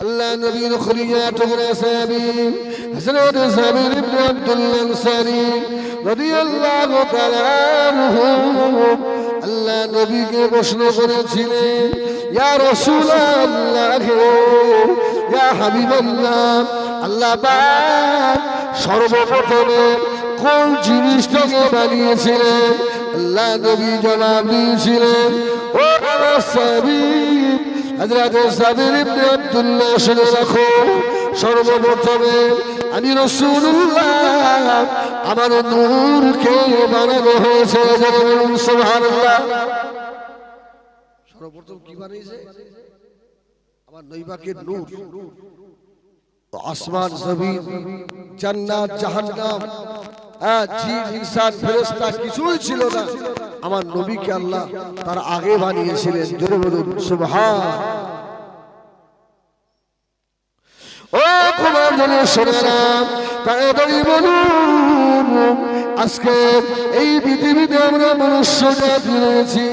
আল্লাহ নবীর খলিফা টুকরা সাহাবী হযরত জাবির ইবনে আব্দুল্লাহ আনসারী রাদিয়াল্লাহু তাআলা আনহু আল্লাহ নবীকে প্রশ্ন করেছিলেন, ইয়া রাসূলুল্লাহ, ইয়া হাবিবাল্লাহ, আল্লাহ পাক সর্বপ্রথমে কোন জিনিসটাকে বানিয়েছিলেন? আল্লাহ নবী জবাব দিয়েছিলেন, ও আমার সাহাবী হযরত জাবির ইবনে আব্দুল্লাহ, শুনে রাখো, সর্বপ্রথমে আমি রাসূলুল্লাহ আমার নূরকে বানানো হয়েছে। বলুন সুবহানাল্লাহ। সর্বপ্রথম কি বানিয়েছে? আমার নৈবাকের নূর। আসমান জমিন জান্নাত জাহান্নাম জিন ইনসান ফেরেশতা কিছুই ছিল না, আমার নবীকে আল্লাহ তার আগে বানিয়েছিলেন। জোরে বলুন সুবহান। ও কুমার জনে শোনেরা, তাড়াতাড়ি বলুন, আজকে এই পৃথিবীতে আমরা মনুষ্য জাতি রয়েছি,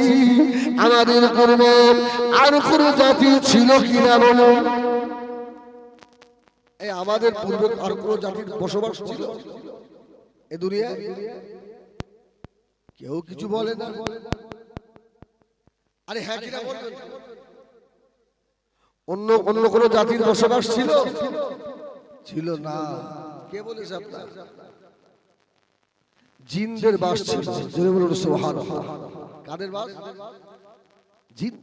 আমাদের পূর্বে আর কোন জাতি ছিল কিনা বলুন? এই আমাদের পূর্বে আর কোন জাতির বসবাস ছিল এ দুনিয়ায়? কেউ কিছু বলে না। আরে হ্যাঁ কিনা বলবেন? অন্য কোন জাতির বসবাস ছিল? ছিল না। কে বলেছে আপনার? জিনদের বাস ছিল। জোরে বলুন সুবহানাল্লাহ। কাদের বাস? জিন।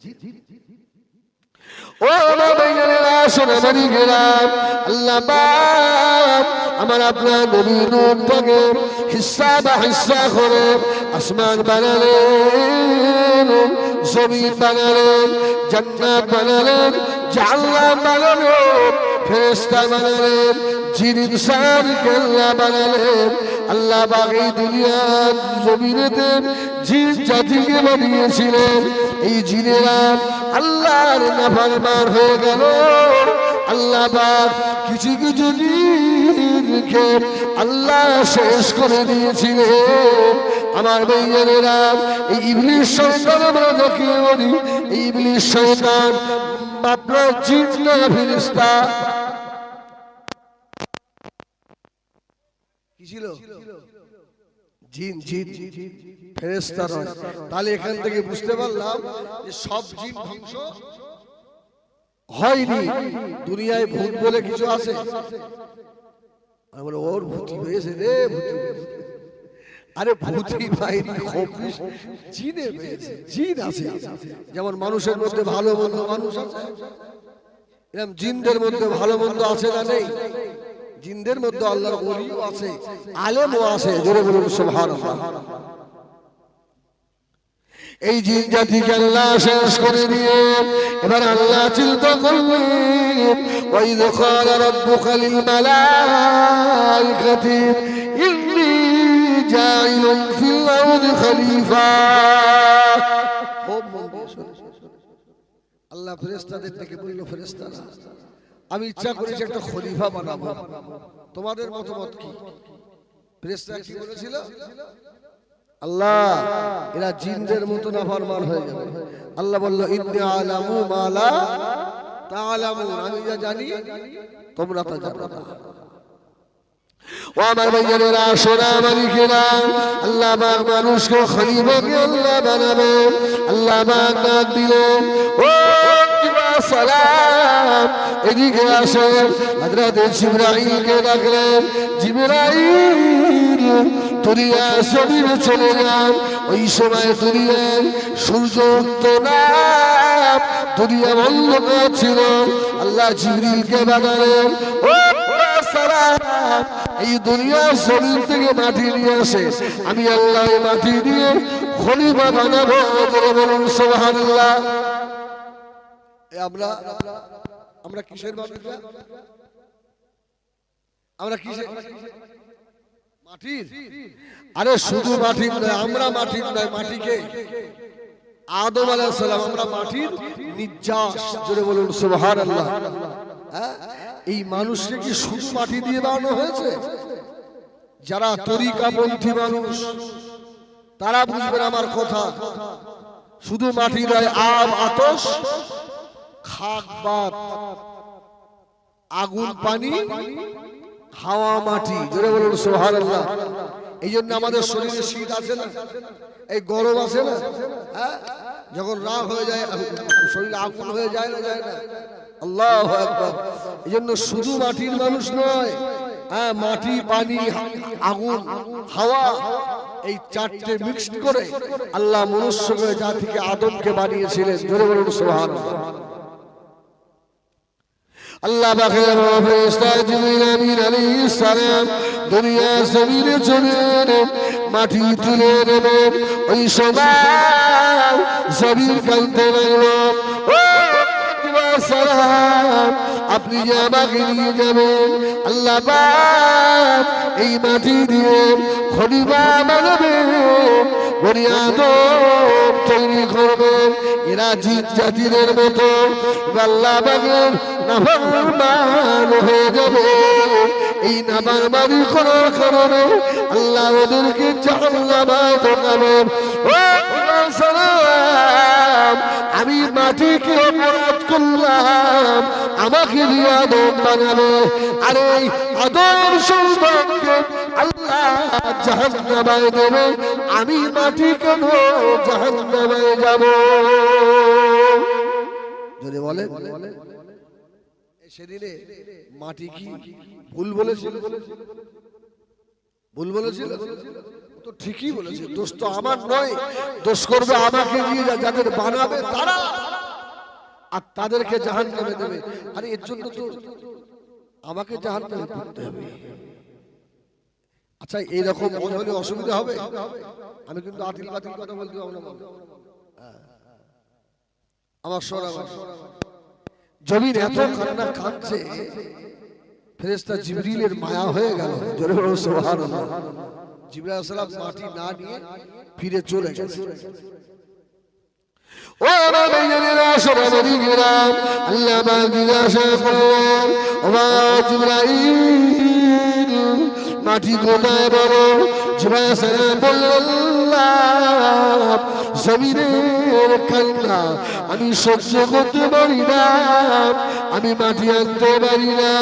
ও আমার ভাইয়েরা, সোনামারি গেলাম, আল্লাহ পাক আমার আপনার নবীর নূরটাকে হিস্সা বা হিস্সা করে আসমান বানালেন, জমিন বানালেন, জান্নাত বানালেন, জাহান্নাম বানালেন, ফেরেশতা বানালেন, জিন ইনসানকে আল্লাহ বানালেন। আল্লাহ পাক এই দুনিয়ার জমিনেতে জিন জাতিকে বানিয়েছিলেন। এই জিনেরা আল্লাহর নাফরমান হয়ে গেল। আল্লাহ পাক কিছু কিছু জিনকে আল্লাহ শেষ করে দিয়েছিলেন। আমার ভাইয়েরা, এই ইবলিস শয়তান আমরা দেখে বলি, এই ইবলিস শয়তান আপনার জিন না ফেরেশতা? কি ছিল? জিন। জিন ফেরেশতা নয়। তাহলে এখান থেকে বুঝতে পারলাম যে সব জিন ধ্বংস হয়নি। দুনিয়ায় ভূত বলে কিছু আছে? আমরা ওর ভূতি হয়েছে রে, ভূতি। আরে ভূতি বাইরে খবিস জিনে হয়েছে। জিন আছে, যেমন মানুষের মধ্যে ভালো মন্দ মানুষ আছে, এরকম জিনদের মধ্যে ভালো মন্দ আছে না নেই? জিনদের মধ্যে আল্লাহর ওলিও আছে, আলেমও আছে। জোরে বলুন সুবহানাল্লাহ। এই জিন জাতিকে আল্লাহ শেষ করে দিয়ে এবার আল্লাহ চিন্তা করলেন, ওয়াইদ ক্বালা রাব্বুকা লিল মালাইকাতি ইন্নী জাইলুন ফিল আরদি খলিফা। আল্লাহ ফেরেশতাদের থেকে বলল, ফেরেশতারা, আমি ইচ্ছা করেছি একটা খলিফা বানাবো, তোমাদের মতামত কি? ফেরেশতারা কি বলেছিল? আল্লাহ, এরা জিনদের মতো নাফরমান হয়ে যাবে। আল্লাহ বলল, ইন্নী আলামু মা লা তা'লামুন, আমি যা জানি তোমরা তা জানো না। ও আমার ভাইয়েরা, সোনা মালিকেরা, আল্লাহ পাক মানুষকে খলিফাকে আল্লাহ বানাবে। আল্লাহ পাক ডাক দিলেন, ও সালাম, এদিকে আসেন। হযরত জিবরাইলকে ডাকলেন, জিবরাইল দুনিয়া জমিনে চলে যান। ওই সময় দুনিয়ায় সূর্য উঠতো না, দুনিয়া অন্ধকার ছিল। আল্লাহ জিবরিলকে বানালেন, ও সালাম, এই দুনিয়া জমিন থেকে মাটি নিয়ে আসে, আমি আল্লাহ মাটি দিয়ে খলিফা বানাবো। বলুন সুবহানাল্লাহ। আমরা কিসের বানাবো? আমরা কিসের? মাটির। আরে শুধু মাটির নয়, আমরা মাটির নয়, মাটিকে আদম আলাইহিস সালাম, আমরা মাটির নির্যাস। জোরে বলুন সুবহানাল্লাহ। এই মানুষকে কি শুধু মাটি দিয়ে বানানো হয়েছে? যারা তরিকাপন্থী মানুষ তারা বুঝবেন আমার কথা। শুধু মাটি নয়, আব, আতশ, খাক, বাত, আগুন পানি হাওয়া মাটি, জোরে বলুন সুবহানাল্লাহ। এই জন্য আমাদের শরীরে শীত আছে না, এই গরম আছে না, হ্যাঁ, যখন রাগ হয়ে যায় শরীরে আগুন হয়ে যায় না, যায় না? আল্লাহু আকবার। এই জন্য শুধু মাটির মানুষ নয়, হ্যাঁ, মাটি পানি আগুন হাওয়া এই চারটে মিক্সড করে আল্লাহ মনুষ্যকে জাতিকে আদমকে বানিয়েছিলেন, জোরে বলুন সুবহানাল্লাহ। আল্লাহ পাকের ফেরেশতা জিবরিল আমিন আলাইহিস সালাম দুনিয়া জমিনে চলেন, মাটি তুলে নেবেন। ওই সময় জমিন কাঁদতে লাগলো, ও সালাম, আপনি যে আমাকে নিয়ে যাবেন, আল্লাহ পাক এই মাটি দিয়ে খলিফা বানাবেন, বনি আদম তৈরি করবেন। এরা জিন জাতিদের মতো আল্লাহ পাকের নাফরমান হয়ে যাবে। এই নাফরমানি করার কারণে আল্লাহ ওদেরকে জাহান্নামে ঢোকাবেন। ও সালাম, আমি মাটিকে অপরাধ করলাম, আমাকে দিয়ে আদম বানাবে, আর এই আদম সন্তানকে আল্লাহ জাহান্নামে দেবে, আমি মাটি কেন জাহান্নামে যাব? যদি বলে সেদিনে মাটি কি ভুল বলেছিল? ভুল বলেছিল তো ঠিকই বলেছে। দোষ তো আমার নয়, দোষ করবে আমাকে দিয়ে যাদের বানাবে তারা, আর তাদেরকে জাহান্নামে দেবে। আরে এর জন্য তো আমাকে জাহান্নামে পড়তে হবে। আচ্ছা, এইরকম হলে অসুবিধা হবে? আমি কিন্তু আতিল বাতিল কথা বলতে পারবো না। আমার সোনা জমিন এত কান্না কাঁদছে, ফেরেশতা জিবরিলের মায়া হয়ে গেল, জোরে বলুন সুবহানাল্লাহ। জিবরাইল আলাইহিস সালাম মাটি না নিয়ে ফিরে চলে গেছে। ও আমার ভাইয়েরা, সোনামণি গেলাম, আল্লাহ পাক জিজ্ঞাসা করলেন, ও জিবরাইল, মাটি কোথায় বলো? জিবরাইল সালাম বললেন, জমিনের কান্না আমি সহ্য করতে পারি না, আমি মাটি আনতে পারি না।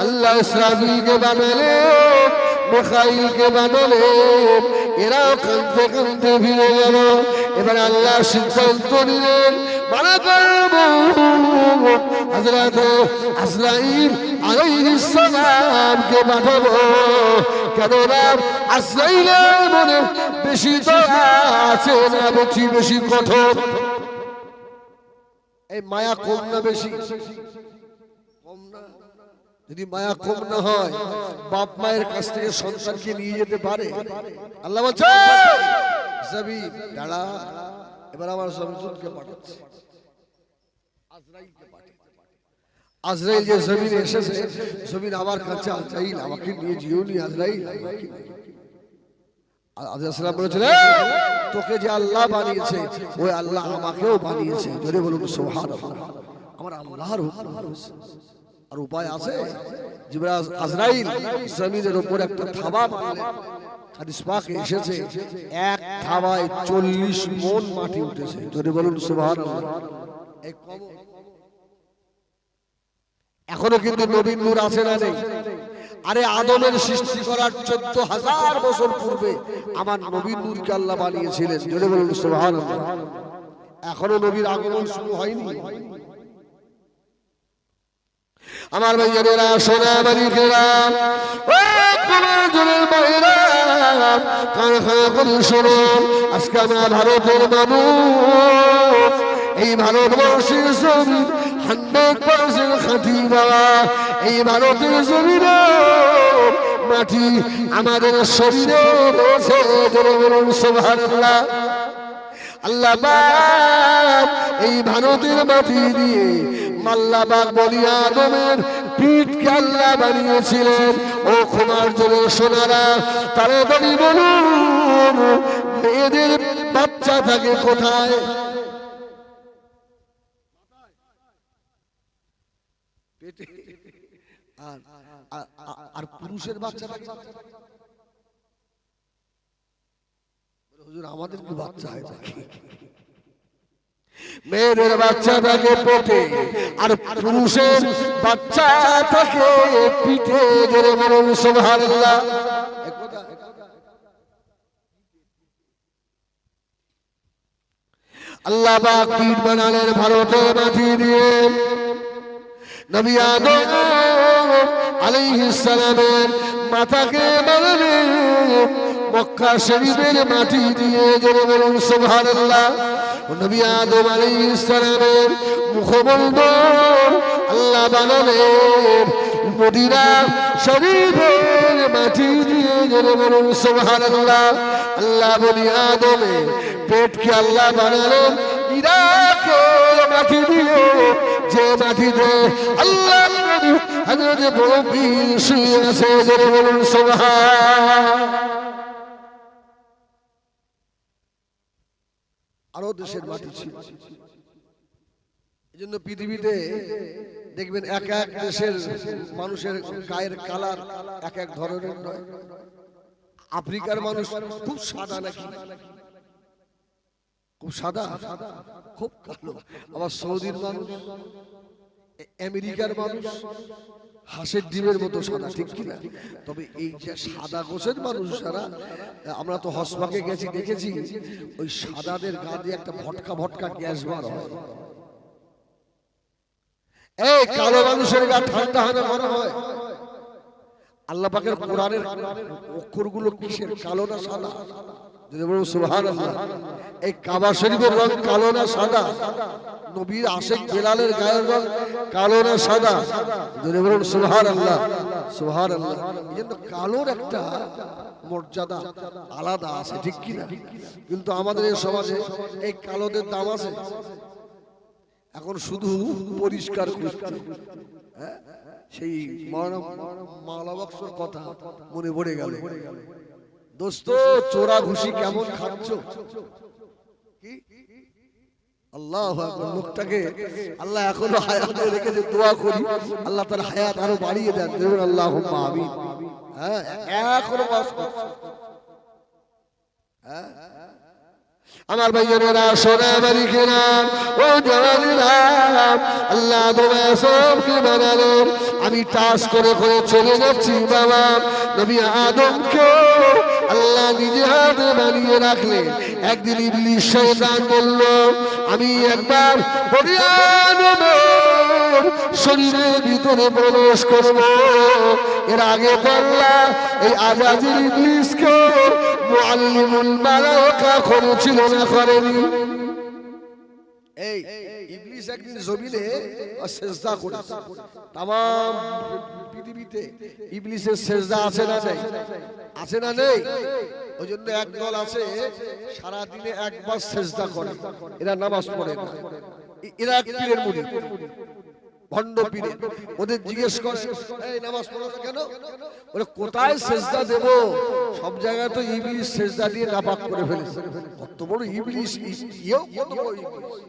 আল্লাহ ইসরাফিলকে বানালেন, মিকাইলকে বানালেন, এরাও কাঁদতে কাঁদতে ফিরে গেল। এবার আল্লাহ সিদ্ধান্ত নিলেন, হযরত আজরাইল আলাইহিস সালামকে পাঠাবো। কেননা আজরাইলের মনে বেশি দয়া আছে না বেশি কঠোর? এই মায়া কম না বেশি? কম না? যদি মায়া কম না হয়, বাপ মায়ের কাছ থেকে সন্তানকে নিয়ে যেতে পারে? আল্লাহ বলছে, জমিন দাঁড়া, এবার আমার জমজুদকে পাঠাচ্ছে, আজরাইলকে পাঠাচ্ছে। আজরাইল যে জমিনে এসেছে, জমিন আমার কাছে, আজরাইল আমাকে নিয়ে যেওনি, আজরাইল আমাকে। আজরাইল সালাম বলেছিল, তোকে যে আল্লাহ বানিয়েছে, ওই আল্লাহ আমাকেও বানিয়েছে, জোরে বলুন সুবহানাল্লাহ। আমার আল্লাহর হুকুম, আর উপায় আছে? জিবরাইল আজরাইল জমিনের উপর একটা থাবা মারলেন, হাদিস পাকে এসেছে, এক থাবায় 40 মণ মাটি উঠেছে, জোরে বলুন সুবহানাল্লাহ। এই এখনো কিন্তু নবীর নূর আছে না নেই? আরে আদমের সৃষ্টি করার 14,000 বছর পূর্বে আমার নবীর নূরকে আল্লাহ বানিয়েছিলেন, জোরে বলুন সুবহানাল্লাহ। এখনো নবীর আগমন শুরু হয়নি। আমার ভাইয়েরা, সোনা মানিকেরা, ও কোরআনের বাইরা, কান খায়া করে শোনো, আজকে আমরা ভারতের মানুষ, এই ভারতবর্ষের জমিন 100% খাঁটি বাবা। এই ভারতের জমিনে মাটি আমাদের শরীরে রয়েছে, জোরে বলুন সুবহানাল্লাহ। আল্লাহ পাক এই ভারতের মাটি দিয়ে আল্লাহ পাক বনি আদমের পিঠকে আল্লাহ বানিয়েছিলেন। ও ক্ষমার জন্য সোনারা, তাড়াতাড়ি বলুন, মেয়েদের বাচ্চা থাকে কোথায়? পেটে। আর পুরুষের বাচ্চা থাকে? হুজুর আমাদের কি বাচ্চা হয় নাকি? মেয়েদের বাচ্চা থাকে পেটে, আর পুরুষের বাচ্চা থাকে পিঠে। জোরে বলুন সুবহানাল্লাহ। আল্লাহ পাক পিঠ বানালেন ভারতের মাটি দিয়ে। নবী আদম আলাইহিস সালামের মাথাকে বানালেন মক্কা শরীফের মাটি দিয়ে। জোরে বলুন সুবহানাল্লাহ। নবী আদম আলাইহিস সালামের মুখমণ্ডল আল্লাহ বানালেন মদিনা শরীফের মাটি দিয়ে। জোরে বলুন সুবহানাল্লাহ। আল্লাহ বনি আদমের পেটকে আল্লাহ বানালেন ইরাকের মাটি দিয়ে, যে মাটিতে আল্লাহ নবী হযরত বড় পীর শুয়ে আছে। জোরে বলুন সুবহান। আরো দেশের মাটি ছিল। এই জন্য পৃথিবীতে দেখবেন এক এক দেশের মানুষের গায়ের কালার এক এক ধরনের নয়। আফ্রিকার মানুষ খুব সাদা, নাকি খুব সাদা, খুব কালো। আবার সৌদির মানুষ, আমেরিকার মানুষ হাঁসের ডিমের মতো সাদা, ঠিক কিনা? তবে এই যে সাদা গোছের মানুষ যারা, আমরা তো হসপাকে গেছি, দেখেছি ওই সাদাদের গা দিয়ে একটা ভটকা ভটকা গ্যাস বার হয়। এই কালো মানুষের গা ঠান্ডা হয় না, মনে হয়? আল্লাহ পাকের কোরআনের অক্ষরগুলো কিসের, কালো না সাদা? সুবহানাল্লাহ। এই কাবা শরীফের রং কালো না সাদা? নবীর আশিক বেলালের গায়ের রং কালো না সাদা? সুবহানাল্লাহ, সুবহানাল্লাহ। এই জন্য কালোর একটা মর্যাদা আলাদা আছে, ঠিক কিনা? কিন্তু আমাদের এই সমাজে এই কালোদের দাম আছে। এখন শুধু পরিষ্কার করছে। সেই মালাবক্সর কথা মনে পড়ে গেল। দোস্ত, চোরা ঘুষি কেমন খাচ্ছ? আল্লাহু আকবার। লোকটাকে আল্লাহ এখনো হায়াতে রেখেছে, দোয়া করি আল্লাহ তার হায়াত আরো বাড়িয়ে দেন। আল্লাহুম্মা আমিন। হ্যাঁ, এখনো বাস করছে। হ্যাঁ, আমার ভাইয়েরা, সোনা মালিকেরা, ও জওয়ানেরা, আল্লাহ তোমায় সবকে বানালেন। আমি টাস করে করে চলে যাচ্ছি বাবা। নবী আদমকে আল্লাহ নিজে হাতে বানিয়ে রাখলেন। একদিন ইবলিস শয়তান বলল, আমি একবার বনি আদমের শরীরের ভিতরে প্রবেশ করব। এর আগে আল্লাহ এই আজাজিল ইবলিসকে মুআল্লিমুল মালায়েকা করেছিল না করেনি? এই ইবলিস একদিন জমিনে সিজদা করেছে। तमाम পৃথিবীতে ইবলিসের সিজদা আছে না নেই? আছে না নেই? ওইজন্য এক দল আছে সারা দিনে একবার সিজদা করে, এরা নামাজ পড়ে না। এরা এক পীরের মুরিদ, ভণ্ড পীর। ওদের জিজ্ঞেস করে, এই নামাজ পড়ো না কেন? ওরা কোথায় সিজদা দেব? সব জায়গায় তো ইবলিস সিজদা দিয়ে নাপাক করে ফেলেছে। কত বড় ইবলিস, ইয়েও কত বড় ইবলিস।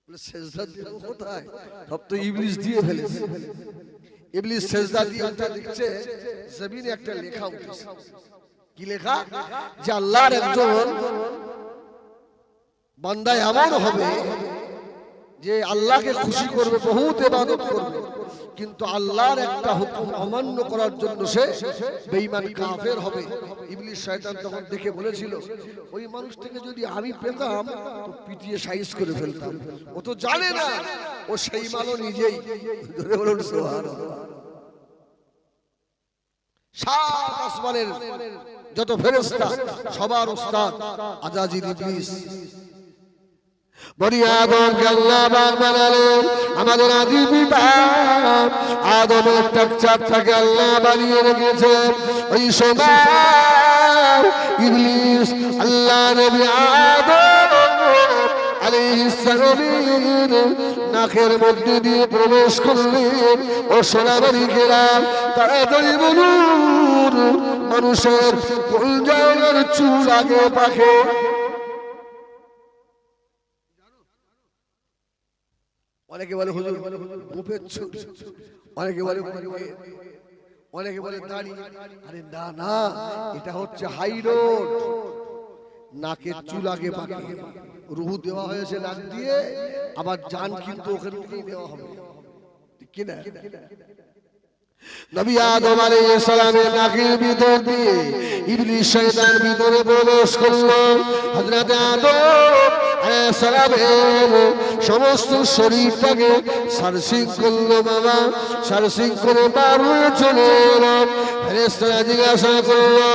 বলে সিজদা দেব কোথায়? সব তো ইবলিস দিয়ে ফেলেছে। ইবলিস সিজদা দিয়ে দেখছে জমিনে একটা লেখা উঠেছে। কি লেখা? যে আল্লাহর একজন বান্দা এমন হবে যে আল্লাহকে খুশি করবে, বহুত ইবাদত করবে, কিন্তু আল্লাহর একটা হুকুম অমান্য করার জন্য সে বেঈমান কাফের হবে। ইবলিস শয়তান তখন দেখে বলেছিল, ওই মানুষটাকে যদি আমি পেতাম তো পিটিয়ে সাইজ করে ফেলতাম। ও তো জানে না ও সেই মালও নিজেই। ধরে বলুন সুবহানাল্লাহ। সাত আসমানের যত ফেরেশতা সবার উস্তাদ আজাজিল ইবলিস। বনি আদমকে আল্লাহ পাক বানালেন। আমাদের আদি পিতা আদমের স্ট্রাকচারটাকে আল্লাহ বানিয়ে রেখেছে। ওই সময় ইবলিস আল্লাহ নবী আদম আলাইহিস সালামের নাকের মধ্যে দিয়ে প্রবেশ করলেন। ও সোনামানিকেরা, তাড়াতাড়ি বলুন, মানুষের কোন জায়গার চুল আগে পাকে? অনেকে বলে হুজুর মুখের চুল, অনেকে বলে অনেকে বলে দাড়ি। আরে না না, এটা হচ্ছে হাই রোড। নাকের চুল আগে পাকে। রুহু দেওয়া হয়েছে নাক দিয়ে, আবার জান কিন্তু ওখান থেকেই নেওয়া হবে, ঠিক কি না? নবী আদম আলাইহিস সালামের নাকের ভিতর দিয়ে ইবলিস শয়তান ভিতরে প্রবেশ করলো। হযরত আদম আলাইহিস সালামের সমস্ত শরীরটাকে সারসিং করলো, বাবা সারসিং করে বার হয়ে চলে এলো। ফেরেশতারা জিজ্ঞাসা করলো,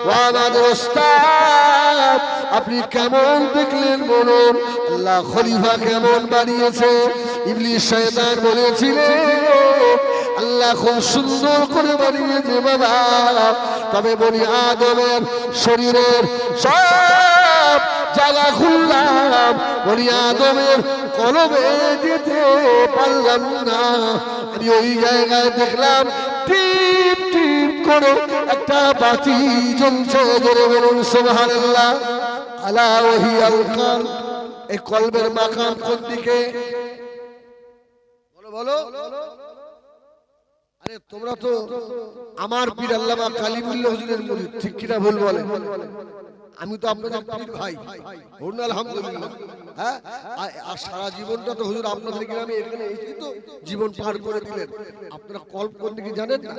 ওয়া আমাদের ওস্তাদ আপনি কেমন দেখলেন বলুন, আল্লাহ খলিফা কেমন বানিয়েছে? ইবলিস শয়তান বলেছিলেন, আল্লাহ খুব সুন্দর করে বানিয়েছে বাবা, তবে বনি আদমের শরীরের সব জায়গা খুললাম, বনি আদমের কলবে যেতে পারলাম না। আমি ওই জায়গায় দেখলাম টিপ টিপ করে একটা বাতি জ্বলছে। জোরে বলুন সুবহানাল্লাহ। আলা ওয়াহিয়াল কলব, এই কলবের মাকাম কোন দিকে? বলো বলো। আরে তোমরা তো আমার পীর আল্লামা কালিমুল্লাহ হুজুরের মুরিদ, ঠিক কিনা ভুল বলে? আমি তো আপনাদের পীর ভাই, বলুন আলহামদুলিল্লাহ। হ্যাঁ, আর সারা জীবনটা তো হুজুর আপনাদের গ্রামে এখানে এসেই তো জীবন পার করে দিলেন। আপনারা কল্প কোন দিকে জানেন না?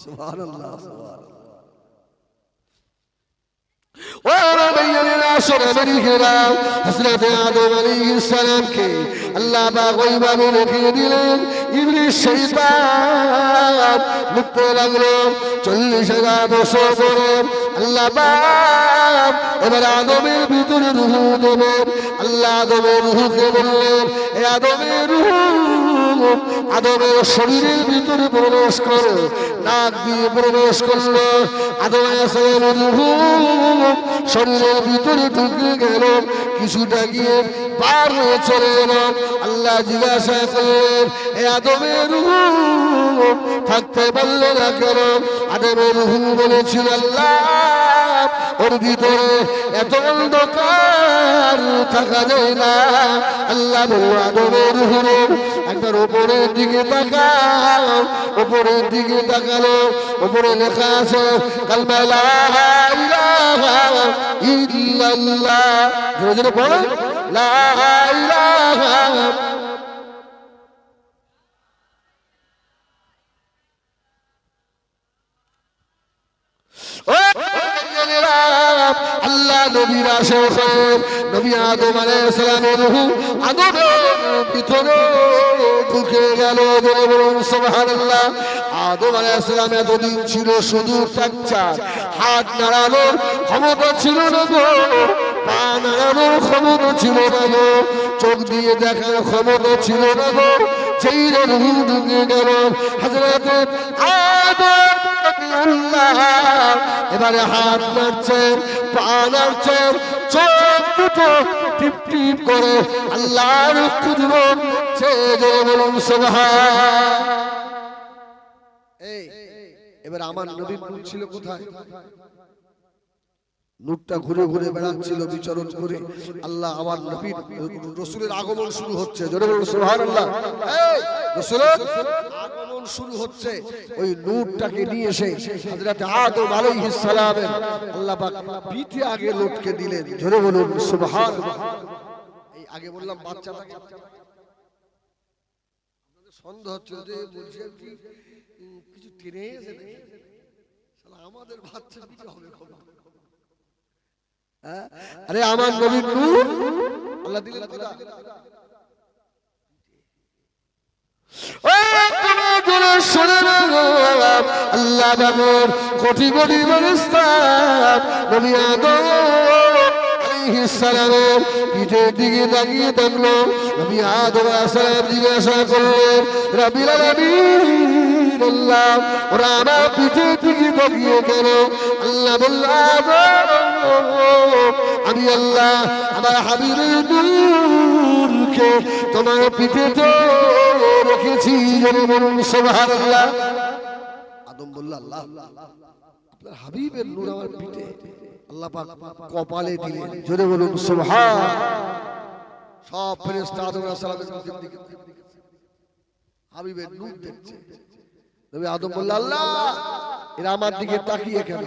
সুবহানাল্লাহ সুবহানাল্লাহ। হযরত আদম আলাইহিস সালামকে আল্লাহ পাক ওইভাবে রেখে দিলেন। ইবলিস শয়তান মুক্ত লাগলো 40,000 বছর পরে আল্লাহ পাক এবার আদমের ভিতরে রূহ দেবেন। আল্লাহ আদমের রূহকে বললেন, এ আদমের রূহ আদমের শরীরের ভিতরে প্রবেশ করো। নাক দিয়ে প্রবেশ করলো, আদম আলাইহিস সালামের রূহ শরীরের ভিতরে ঢুকে গেল, কিছুটা গিয়ে পার হয়ে চলে গেল। আল্লাহ জিজ্ঞাসা করলেন, এ আদমের রূহ থাকতে পারলে না কেন? আদমের রূহ বলেছিল, আল্লাহ ওর ভিতরে এত অন্ধকার থাকা যায় না। আল্লাহ বলল, আদমের রূহ একবার উপরের দিকে তাকাও। উপরের দিকে তাকালো, উপরে লেখা আছে কালমা লা ইলাহা ইল্লাল্লাহ। জোরে জোরে বলো, লা ইলাহা। আল্লাহ নবীর আশেপাশে নবী আদম আলাইহিস সালামের রূহ আদমের ভিতরে ঢুকে গেল। বলে বলুন সুবহানাল্লাহ। আদম আলাইহিস সালাম এতদিন ছিল শুধু টাকচার, হাত নাড়ানোর ক্ষমতা ছিল না গো, পা নাড়ানোর ক্ষমতা ছিল না গো, চোখ দিয়ে দেখার ক্ষমতা ছিল না গো। সেই রূহ ঢুকে গেল হযরত আদম এবারে হাত নাড়ছেন, পা নাড়ছেন, চোখ দুটো টিপ টিপ করে আল্লাহর কুদরত সে বলুন সুবহান। এই এবার আমার নবীর নূর ছিল কোথায়? নূরটা ঘুরে ঘুরে বেড়াচ্ছিল, বিচরণ করে। আল্লাহ আমার নবীর রাসূলের আগমন শুরু হচ্ছে, জোরে বলুন সুবহানাল্লাহ। এই রাসূলের আগমন শুরু হচ্ছে, ওই নূরটাকে নিয়ে এসে হযরত আদম আলাইহিস সালামের আল্লাহ পাক পিঠে আগে লটকে দিলেন, জোরে বলুন সুবহানাল্লাহ। এই আগে বললাম বাচ্চাটাকে, আপনাদের সন্দেহ হচ্ছে যে বলছি কি কিছু টেনে এসে নাকি? শালা আমাদের বাচ্চা পিঠে হবে কবে? আরে আমার নবীর নূর আল্লাহ দিলেন কোথা? আল্লাহ বাবর কোটি কোটি ফেরেশতা নবী আদম আলাইহিস সালামের পিঠের দিকে তাকিয়ে থাকলো। নবী আদম আলাইহিস সালাম জিজ্ঞাসা করলেন, রাব্বিল আলামিন আল্লাহ ওরা আমার পিঠের দিকে তাকিয়ে কেন? আল্লাহ বললেন, আমি আল্লাহ আমার হাবিবের নূরকে তোমার পিঠেতে রেখেছি, জোরে বলুন সুবহানাল্লাহ। আদম বলল, আল্লাহ আপনার হাবিবের নূর আমার পিঠে, আল্লাহ পাক কপালে দিলেন, জোরে বলুন সুবহান। সব ফেরেশতা আদম আলাইহিস সালামের দিকে হাবিবের নূর দেখছে। নবী আদম বলল, আল্লাহ এরা আমার দিকে তাকিয়ে কেন?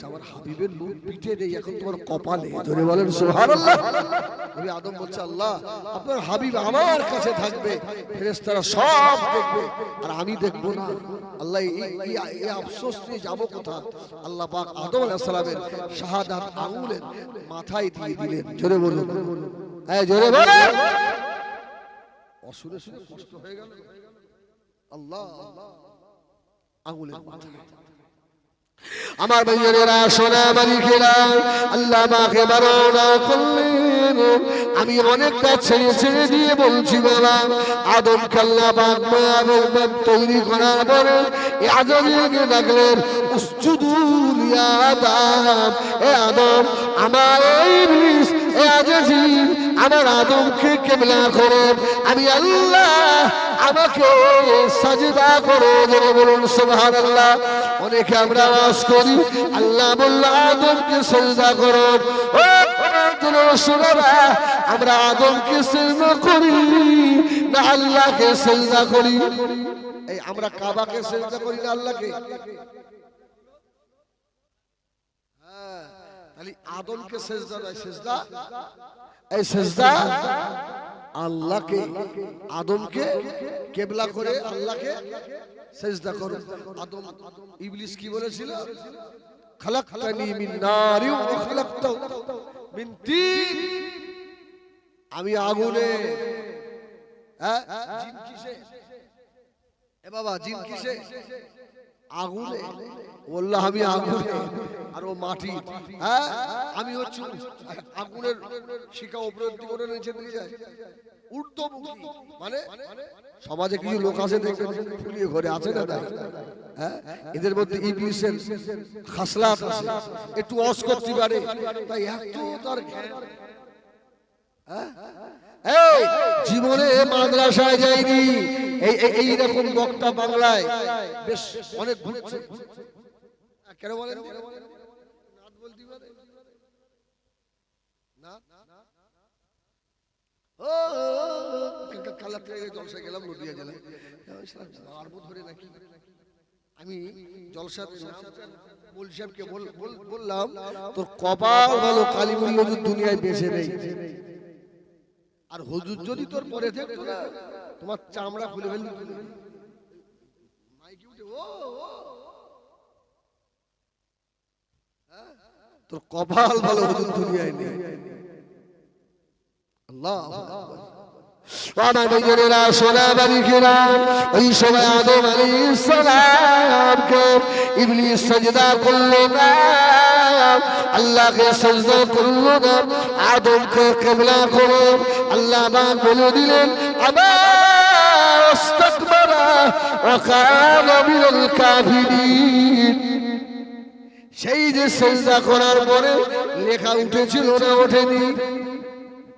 আমার হাবিবের মুখ পিঠে নেই, এখন তোমার কপালে। জোরে বলেন সুবহানাল্লাহ। নবী আদম বলছে, আল্লাহ আপনার হাবিব আমার কাছে থাকবে, ফেরেশতারা সব দেখবে আর আমি দেখবো না। আল্লাহ এই আফসোস নিয়ে যাবো কোথায়? আল্লাহ পাক আদম আলাইহিস সালামের শাহাদাত আঙ্গুলের মাথায় দিয়ে দিলেন। জোরে বলুন, হ্যাঁ জোরে বলেন। অসুরে শুনে কষ্ট হয়ে গেল। আল্লাহ আঙ্গুলের মাথায়। আমার ভাইয়েরা সোনা মালিকেরা, আল্লাহ মাকে মারনা করলেন। আমি অনেকটা ছেড়ে ছেড়ে দিয়ে বলছি বাবা, আদম আল্লাহ পাক মায়ার তৈরি করার পরে আদমকে ডাকলেন, উসজুদু লিয়া আদম। এ আদম, আমার এই ইবলিস, এ আজিজ, আমার আদমকে কিবলা করে আমি আল্লাহ, আমাকে সাজদা করো। জোরে বলুন সুবহানাল্লাহ। অনেকে আমরা আওয়াজ করি, আল্লাহ বলল আদমকে সাজদা করো। ও শোনারা, আমরা আদমকে সাজদা করি না আল্লাহকে সাজদা করি? এই আমরা কাবাকে সাজদা করি না আল্লাহকে? হ্যাঁ, তাহলে আদমকে সাজদা নয়, সাজদা এই সাজদা আল্লাহকে, আদমকে কিবলা করে আল্লাহকে সিজদা করো। আদম ইবলিস কি বলেছিল? খালাকতানি মিন নারি ওয়া খালাকতাহু মিন তিন। আমি আগুনে, হ্যাঁ জিন কিসে? এ বাবা জিন কিসে? আগুনে। বলল আমি আগুনে আর ও মাটি। হ্যাঁ আমি হচ্ছে আগুনের শিখা উপরের দিকে করে নিচে দিয়ে যায়, ঊর্ধ্বমুখী। মানে সমাজে কিছু লোক আছে দেখবেন ফুলিয়ে ঘরে আছে না, তাই হ্যাঁ এদের মধ্যে ইবলিসের খাসলাত আছে, একটু অস করতে পারে, তাই এত তার এই জীবনে মাদ্রাসায় যায়নি, এই রকম বক্তা বাংলায় বেশ অনেক ঘুরছে। কেন বলেন? নাত বলতে পারে না? ও কাল থেকে জলসা গেলাম নদিয়া জেলায়, ধরে নাকি আমি জলসা মৌলভী সাহেবকে বললাম, তোর কপাল ভালো, কালিমুল্লাহ হুজুর দুনিয়ায় বেঁচে নেই, আর হুজুর যদি তোর পরে থাকতো না তোমার চামড়া খুলে ফেললি। তোর কপাল ভালো, হুজুর দুনিয়ায় নেই। আল্লাহ আমার ভাইয়েরা সোনা বালিকেরা, ওই সময় আদম আলাইহিস সালামকে ইবলিস সিজদা করলো না, আল্লাহকে সিজদা করলো না, আদমকে কিবলা করে আল্লাহ পাক বলে দিলেন আবা ইস্তাকবারা ওয়া কানা মিনাল কাফিরিন। সেই যে সিজদা করার পরে লেখা উঠেছিল না ওঠেনি?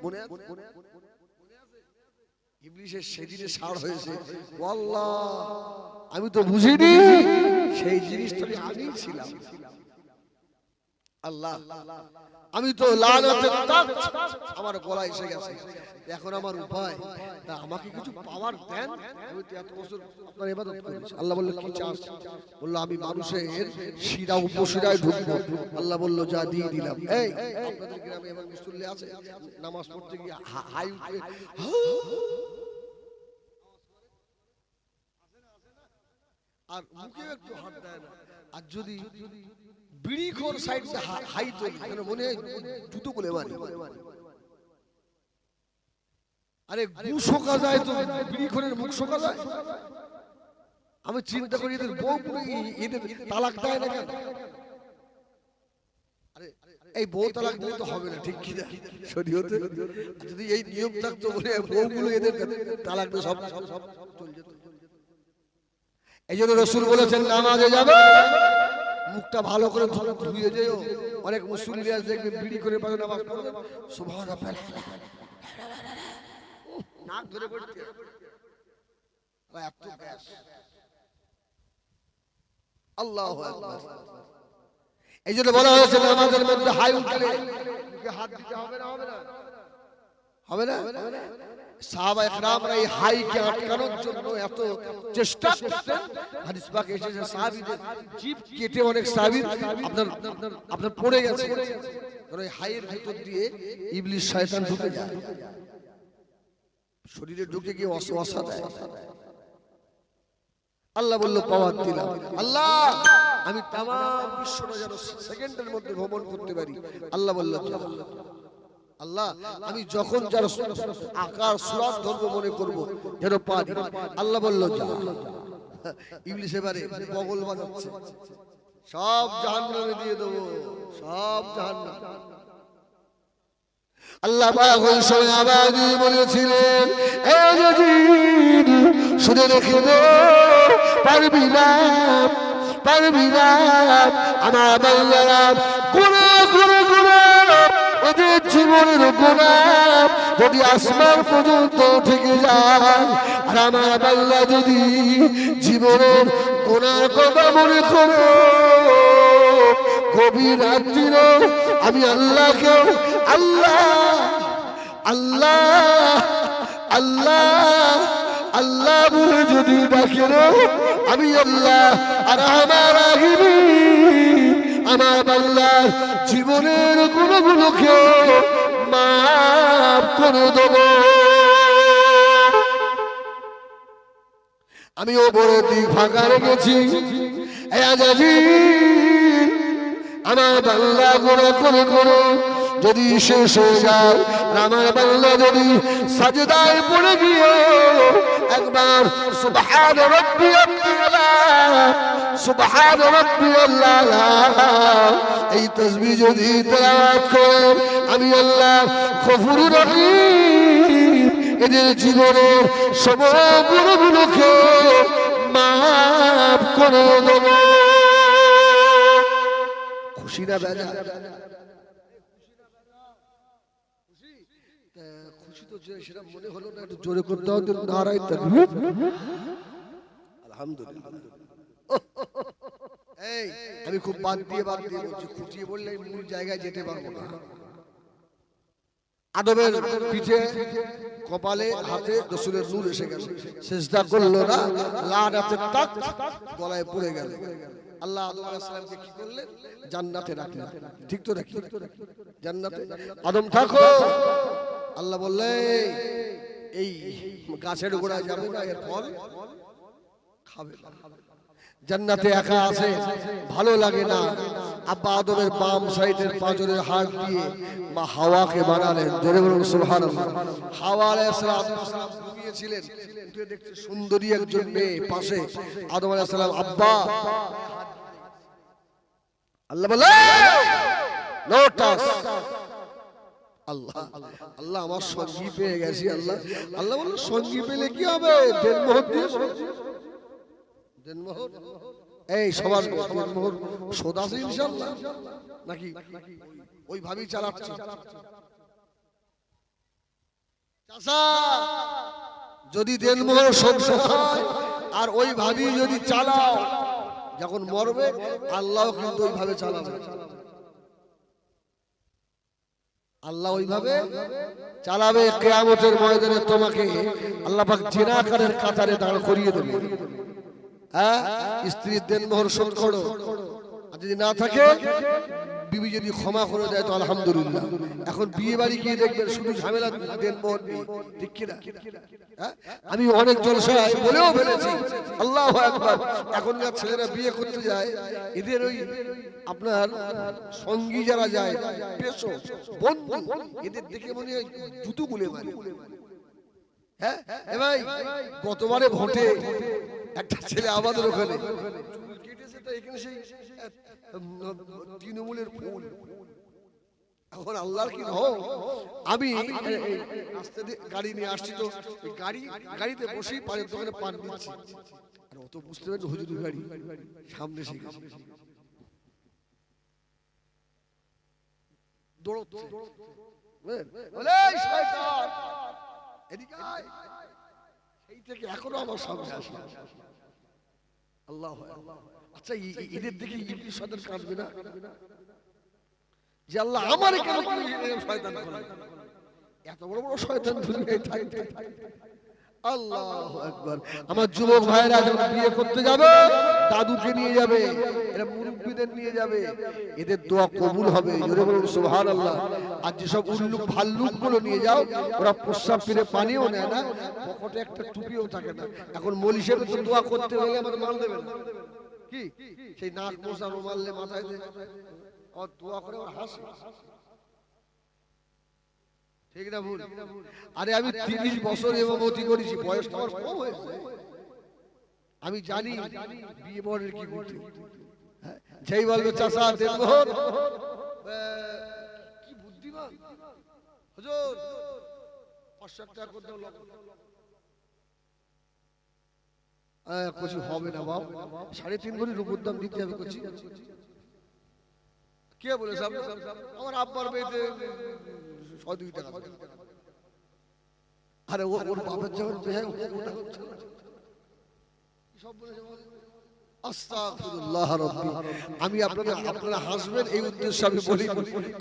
মনে আছে? ইবলিসের সেদিনে সাড় হয়েছে, আল্লাহ আমি তো বুঝিনি, সেই জিনিসটা আমি ছিলাম। আল্লাহ আমি তো লানাতের দাগ আমার গলায় এসে গেছে, এখন আমার উপায় তা আমাকে কিছু পাওয়ার দেন। আমি তো এত বছর আপনার ইবাদত করেছি। আল্লাহ বলল কি চাস? বলল আমি মানুষের শিরা উপশিরায় ঢুকবো। আল্লাহ বলল যা দিয়ে দিলাম। এই আপনাদের গ্রামে এবার মুসল্লি আছে নামাজ পড়তে গিয়ে হাই উঠে আর মুখে একটু হাত দেয় না, আর যদি বিড়ি খোর সাইড হাই তোলে কেন মনে হয় জুতো বলে মারি। আরে গু শোকা যায় তো বিড়ি খোরের মুখ শোকা যায়? আমি চিন্তা করি এদের বউ এদের তালাক দেয় না কেন? আরে এই বউ তালাক দিলে তো হবে না, ঠিক কি না? শরীয়তে যদি এই নিয়ম থাকতো বলে বউগুলো এদের তালাক দিয়ে সব চলে যেত। এই জন্য রাসূল বলেছেন নামাজে যাবে মুখটা ভালো করে ধুয়ে যেও। অনেক মুসল্লি আছে দেখবে বিড়ি করে পাশে নামাজ পড়বে, সুবহানাল্লাহ নাক ধরে পড়তে এত গ্যাস। আল্লাহু আকবার। এই জন্য বলা হয়েছে নামাজের মধ্যে হাই উঠলে মুখে হাত দিতে হবে না, হবে না? হবে না? সাহাবায়ে কেরামরা এই হাইকে আটকানোর জন্য এত চেষ্টা করতেন। হাদিস পাকে এসেছে সাহাবীদের জিভ কেটে অনেক সাহাবী আপনার পড়ে গেছে, কারণ এই হাইয়ের ভিতর দিয়ে ইবলিস শয়তান ঢুকে যায়, শরীরে ঢুকে গিয়ে ওয়াসওয়াসা দেয়। আল্লাহ বলল পাওয়ার দিলাম, আল্লাহ আমি তাম বিশ্বটা যেন সেকেন্ডের মধ্যে ভ্রমণ করতে পারি। আল্লাহ বলল আল্লাহ আমি যখন যার আকার সুরাত ধর্ম মনে করব যেন পারি। আল্লাহ বলল যা। ইবলিস এবারে বগল বাজাচ্ছে, সব জাহান্নামে দিয়ে দেবো, সব জাহান্নাম। আল্লাহ পাক ওই সময় আবার বলেছিলেন, এ জিন শুনে রেখে দে, পারবি না আমার বান্দারা গুনাহ করে ওদের জীবনের গুনাহ যদি আসমান পর্যন্ত থেকে যায়, আর আমার বান্দা যদি জীবনের গুনার কথা মনে করে গভীর রাত্রিরে আমি আল্লাহকে আল্লাহ আল্লাহ আল্লাহ আল্লাহ বলে যদি ডাকে, আমি আল্লাহ আর আমার আমার বান্দার জীবনের গুণগুলোকে মাফ করে দেব। আমি ওপরের দিক ফাঁকা রেখেছি, আমার বান্দা গুনাহ করে যদি শেষ হয়ে যায়, আমার বান্দা যদি সাজদায় পড়ে গিয়ে একবার সুবহান রাব্বিয়াল আলা সুবহান রাব্বিয়াল আলা এই তাসবিহ যদি তেলাওয়াত করে, আমি আল্লাহ গফুরুর রহিম এদের জীবনের সমস্ত গুনাহগুলোকে মাফ করে দেব। খুশি না বেজা? খুশি তো সেটা মনে হলো না, একটু জোরে করতে হবে নারায়ে তাকবীর। আলহামদুলিল্লাহ। এই আমি খুব বাদ দিয়ে বলছি, খুঁটিয়ে বললে মূল জায়গায় যেতে পারবো না। আদমের পিঠে কপালে হাতে রাসূলের নূর এসে গেল, সিজদা করলো না, লানাতের তাক গলায় পড়ে গেল। আল্লাহ আদম আলাইহিস সালামকে কি করলেন? জান্নাতে রাখলেন। ঠিক তো রাখি? জান্নাতে আদম থাকো। আল্লাহ বললেন এই গাছের গোড়ায় যাবে না, এর ফল খাবে না। জান্নাতে একা আছে, ভালো লাগে না। আব্বা আদমের বাম সাইডের পাঁজরের হাড় দিয়ে মা হাওয়াকে বানালেন। জোরে বলুন সুবহানাল্লাহ। হাওয়া আলাইহিস সালাম ঘুমিয়েছিলেন, উঠে দেখতে সুন্দরী একজন মেয়ে পাশে। আদম আলাইহিস সালাম আব্বা, আল্লাহ বলে নো টাচ। আল্লাহ আল্লাহ আমার সঙ্গী পেয়ে গেছি। আল্লাহ আল্লাহ বলল সঙ্গী পেলে কি হবে? দেনমোহর দিয়ে দেনমোহর, এই সবার দেনমোহর শোধ আছে ইনশাআল্লাহ নাকি ওই ভাবেই চালাচ্ছে? চাচা যদি দেনমোহর শোধ হয় আর ওই ভাবেই যদি চালাও, যখন মরবে আল্লাহ কিন্তু ওইভাবে চালাবে। আল্লাহ ওইভাবে চালাবে। কিয়ামতের ময়দানে তোমাকে আল্লাহ পাক জিনাকারের কাতারে দাঁড় করিয়ে দেবে। হ্যাঁ, স্ত্রীর দেনমোহর শোধ করো, আর যদি না থাকে বিবি যদি ক্ষমা করে দেয় তো আলহামদুলিল্লাহ। এখন বিয়ে বাড়ি গিয়ে দেখবেন শুধু ঝামেলা দেনমোহর নিয়ে, ঠিক কিনা? আমি অনেক জলসায় বলেও ফেলেছি, আল্লাহু আকবার। এখনকার ছেলেরা বিয়ে করতে যায়, এদের ওই আপনার সঙ্গী যারা যায় পেশো বন্ধু, এদের দেখে মনে হয় জুতো গুলে মারে। হ্যাঁ ভাই, গতবারে ভোটে একটা ছেলে আমাদের ওখানে কেটেছে, তো এখানে সেই তৃণমূলের ফুল। এখন আল্লাহর কি নাম, আমি রাস্তা দিয়ে গাড়ি নিয়ে আসছি, তো গাড়িতে বসেই পানের দোকানে পান দিচ্ছি, আর অত বুঝতে পারেন হুজুরের গাড়ি সামনে এসে গেছে, দৌড়চ্ছে, বলে শয়তান এদিকে আয়। সেই থেকে এখনো আমার সামনে আসে। আল্লাহ আচ্ছা, এদের দেখে ইবলিস শয়তান কাঁদবে না যে আল্লাহ আমারে কেন তুমি শয়তান করলে? এত বড় বড় শয়তান দুনিয়ায় থাকে। আল্লাহু আকবার। আমার যুবক ভাইরা যখন বিয়ে করতে যাবে দাদুকে নিয়ে যাবে, এরা মুরব্বিদের নিয়ে যাবে, এদের দোয়া কবুল হবে। জোরে বলুন সুবহানাল্লাহ। আর যেসব উল্লুক ভাল্লুক গুলো নিয়ে যাও, ওরা প্রস্রাব ফিরে পানিও নেয় না, পকেটে একটা টুপিও থাকে না। এখন মৌলী সাহেব তো দোয়া করতে হলে আমাদের মাল দেবে না, কি সেই নাক মোছা রুমালে মাথায় দেয়, আর দোয়া করে ওরা হাসে। ঠিক না ভুল? আরে আমি 30 বছর ইমামতি করেছি, বয়স তো আমার কম হয়েছে। আমি জানি বিয়ে বরের কি করতে। যেই বলবে চাচা দেনমোহর কি বুদ্ধিমান হুজুর 500 টাকা করে দাও, কিছু হবে না বাপ, 3.5 ভরি রূপোর দাম দিতে হবে। করছি কে বলেছে? আমার আব্বার মেয়েতে 102 টাকা। আরে ওর বাপের যখন আস্তাগফিরুল্লাহ রাব্বি। আমি আপনারা হাসবেন এই উদ্দেশ্যে আমি বলি,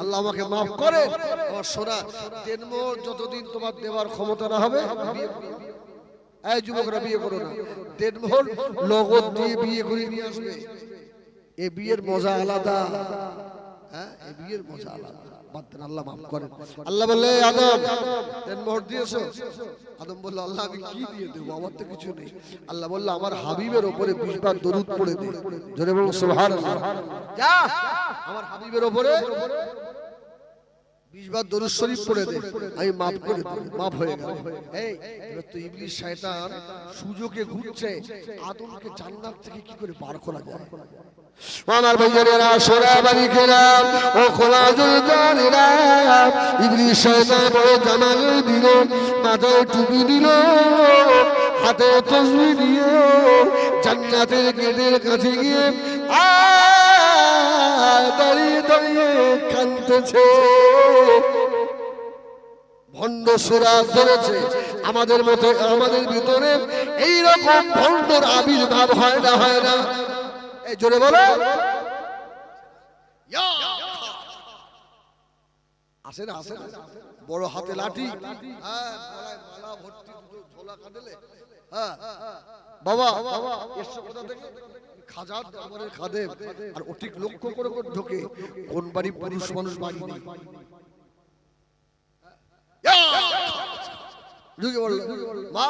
আল্লাহ আমাকে মাফ করে। আমার সোনা দেনমোহর যতদিন তোমার দেওয়ার ক্ষমতা না হবে, এই যুবকরা বিয়ে করো না। দেনমোহর নগদ দিয়ে বিয়ে করে নিয়ে আসবে। এই বিয়ের মজা আলাদা। হ্যাঁ, এই বিয়ের মজা আলাদা। আল্লাহ মাফ করেন। আল্লাহ বললে আদম দেনমোহর দিয়েছো? আদম বলল আল্লাহ আমি কি দিয়ে দেবো, আমার তো কিছু নেই। আল্লাহ বলল আমার হাবিবের উপরে 20 বার দরুদ পড়ে দে। জোরে বলুন সুবহানাল্লাহ। যা আমার হাবিবের উপরে 20 বার দরুদ শরীফ পড়ে দে, আমি মাফ করে দেব। মাফ হয়ে গেল। এই এবার তো ইবলিস শয়তান সুযোগে ঘুরছে আদমকে জান্নাত থেকে কি করে বার করা যায়। আমার ভাইয়েরা সোনা বাড়ি খেলাম ও খোলাজুল জানেরা, ইবলিস শয়তান বড় জামাল দিল, মাথায় টুপি দিল, হাতে তসবিহ দিয়ে জান্নাতের গেটের কাছে গিয়ে দাঁড়িয়ে দাঁড়িয়ে কাঁদতেছে। ভণ্ড সুরাত ধরেছে। আমাদের মতো আমাদের ভিতরে এইরকম ভণ্ডর আবির্ভাব হয় না, হয় না? এই জোরে বলো আসে না, আসে না? বড় হাতে লাঠি, হ্যাঁ গলায় মালা ভর্তি ঝোলা কাঁদেলে, হ্যাঁ বাবা এসো কোথা থেকে? খাজার দরবারের খাদেম। আর ও ঠিক লক্ষ্য করে ঢোকে কোন বাড়ি পুরুষ মানুষ বাড়ি নেই। ঢুকে বলল মা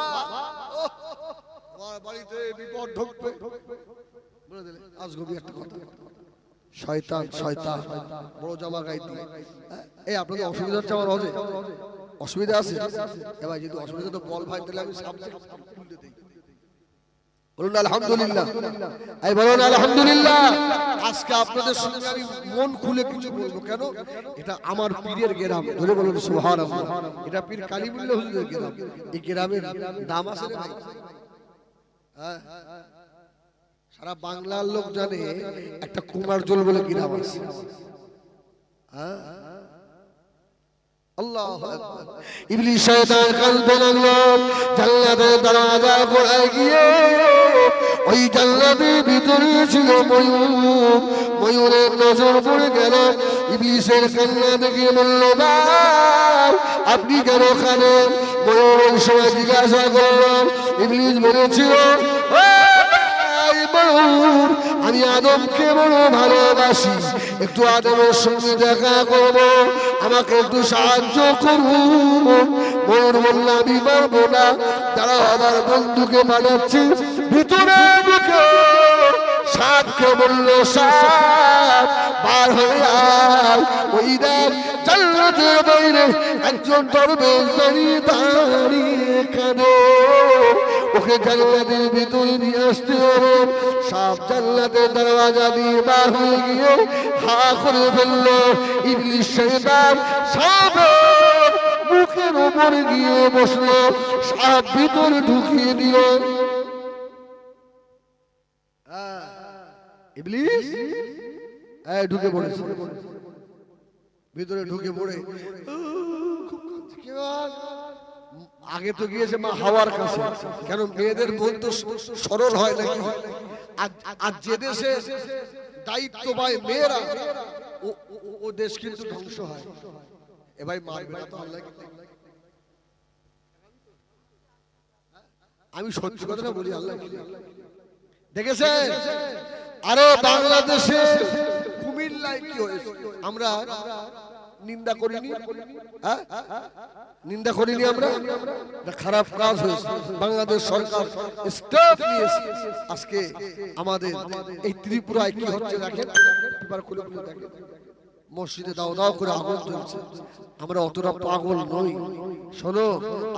আমার বাড়িতে বিপদ ঢুকবে। বলে দিলে আজগবি একটা কথা, শয়তান শয়তান বড় জামা গায়ে দিয়ে। এই আপনাদের অসুবিধা হচ্ছে? আমার হজে অসুবিধা আছে? এবার যদি অসুবিধা তো বল ভাই, তাহলে আমি সাবজেক্ট খুলে দেই। বলুন আলহামদুলিল্লাহ। এই বলুন আলহামদুলিল্লাহ। আজকে আপনাদের সঙ্গে আমি মন খুলে কিছু বলবো। কেন? এটা আমার পীরের গ্রাম। ধরে বলুন সুবহানাল্লাহ। এটা পীর কালিমুল্লাহ হুজুরের গ্রাম। এই গ্রামের দাম আছে রে ভাই। হ্যাঁ, সারা বাংলার লোক জানে একটা কুমারজল বলে গ্রাম আছে। হ্যাঁ, আল্লাহু আকবার। ইবলিস শয়তান কাঁদতে লাগলো। জান্নাতের দরজা খোলায় গিয়ে ওই জান্নাতের ভিতরে ছিল ময়ূর। ময়ূরের নজর পড়ে গেল। ইবলিসের কান্না দেখে বলল বাপ আপনি কেন কাঁদেন? ময়ূর ওই সময় জিজ্ঞাসা করল। ইবলিস বলেছিল আমি আদমকে বড় ভালোবাসি, একটু আদমের সঙ্গে দেখা করব, আমাকে একটু সাহায্য করুন। ময়ূর বলল আমি পারবো না, তারা আমার বন্ধুকে পাঠাচ্ছি। ভিতরে ঢুকে সাপকে বলল সাপ বার হয়ে আয়। ওই দেখ জান্নাতের বাইরে একজন দরবেশ দাঁড়িয়ে দাঁড়িয়ে কাঁদে, ওকে জান্নাতের ভিতরে নিয়ে আসতে হবে। সাপ জান্নাতের দরওয়াজা দিয়ে বার হয়ে গিয়ে হা করে ফেলল। ইবলিস শয়তান সাপের মুখের উপরে গিয়ে বসলো, সাপ ভিতরে ঢুকিয়ে দিল। ইবলিস ঢুকে পড়েছে, ভিতরে ঢুকে পড়ে আগে তো গিয়েছে মা হাওয়ার কাছে। কেন মেয়েদের মন তো সরল হয় নাকি? আর যে দেশে দায়িত্ব পায় মেয়েরা ও দেশ কিন্তু ধ্বংস হয়। এ ভাই মারবে না তো আল্লাহ। আমি সত্যি কথাটা বলি, আল্লাহ দেখেছেন। আরে বাংলাদেশে কুমিল্লায় কি হয়েছে আমরা নিন্দা করিনি? হ্যাঁ, নিন্দা করিনি আমরা? খারাপ কাজ হয়েছে, বাংলাদেশ সরকার স্টেপ নিয়েছে। আজকে আমাদের এই ত্রিপুরায় কি হচ্ছে দেখেন, এবার খুলে খুলে দেখেন, মসজিদে দাও দাও করে আগুন জ্বলছে। আমরা অতটা পাগল নই। শোনো,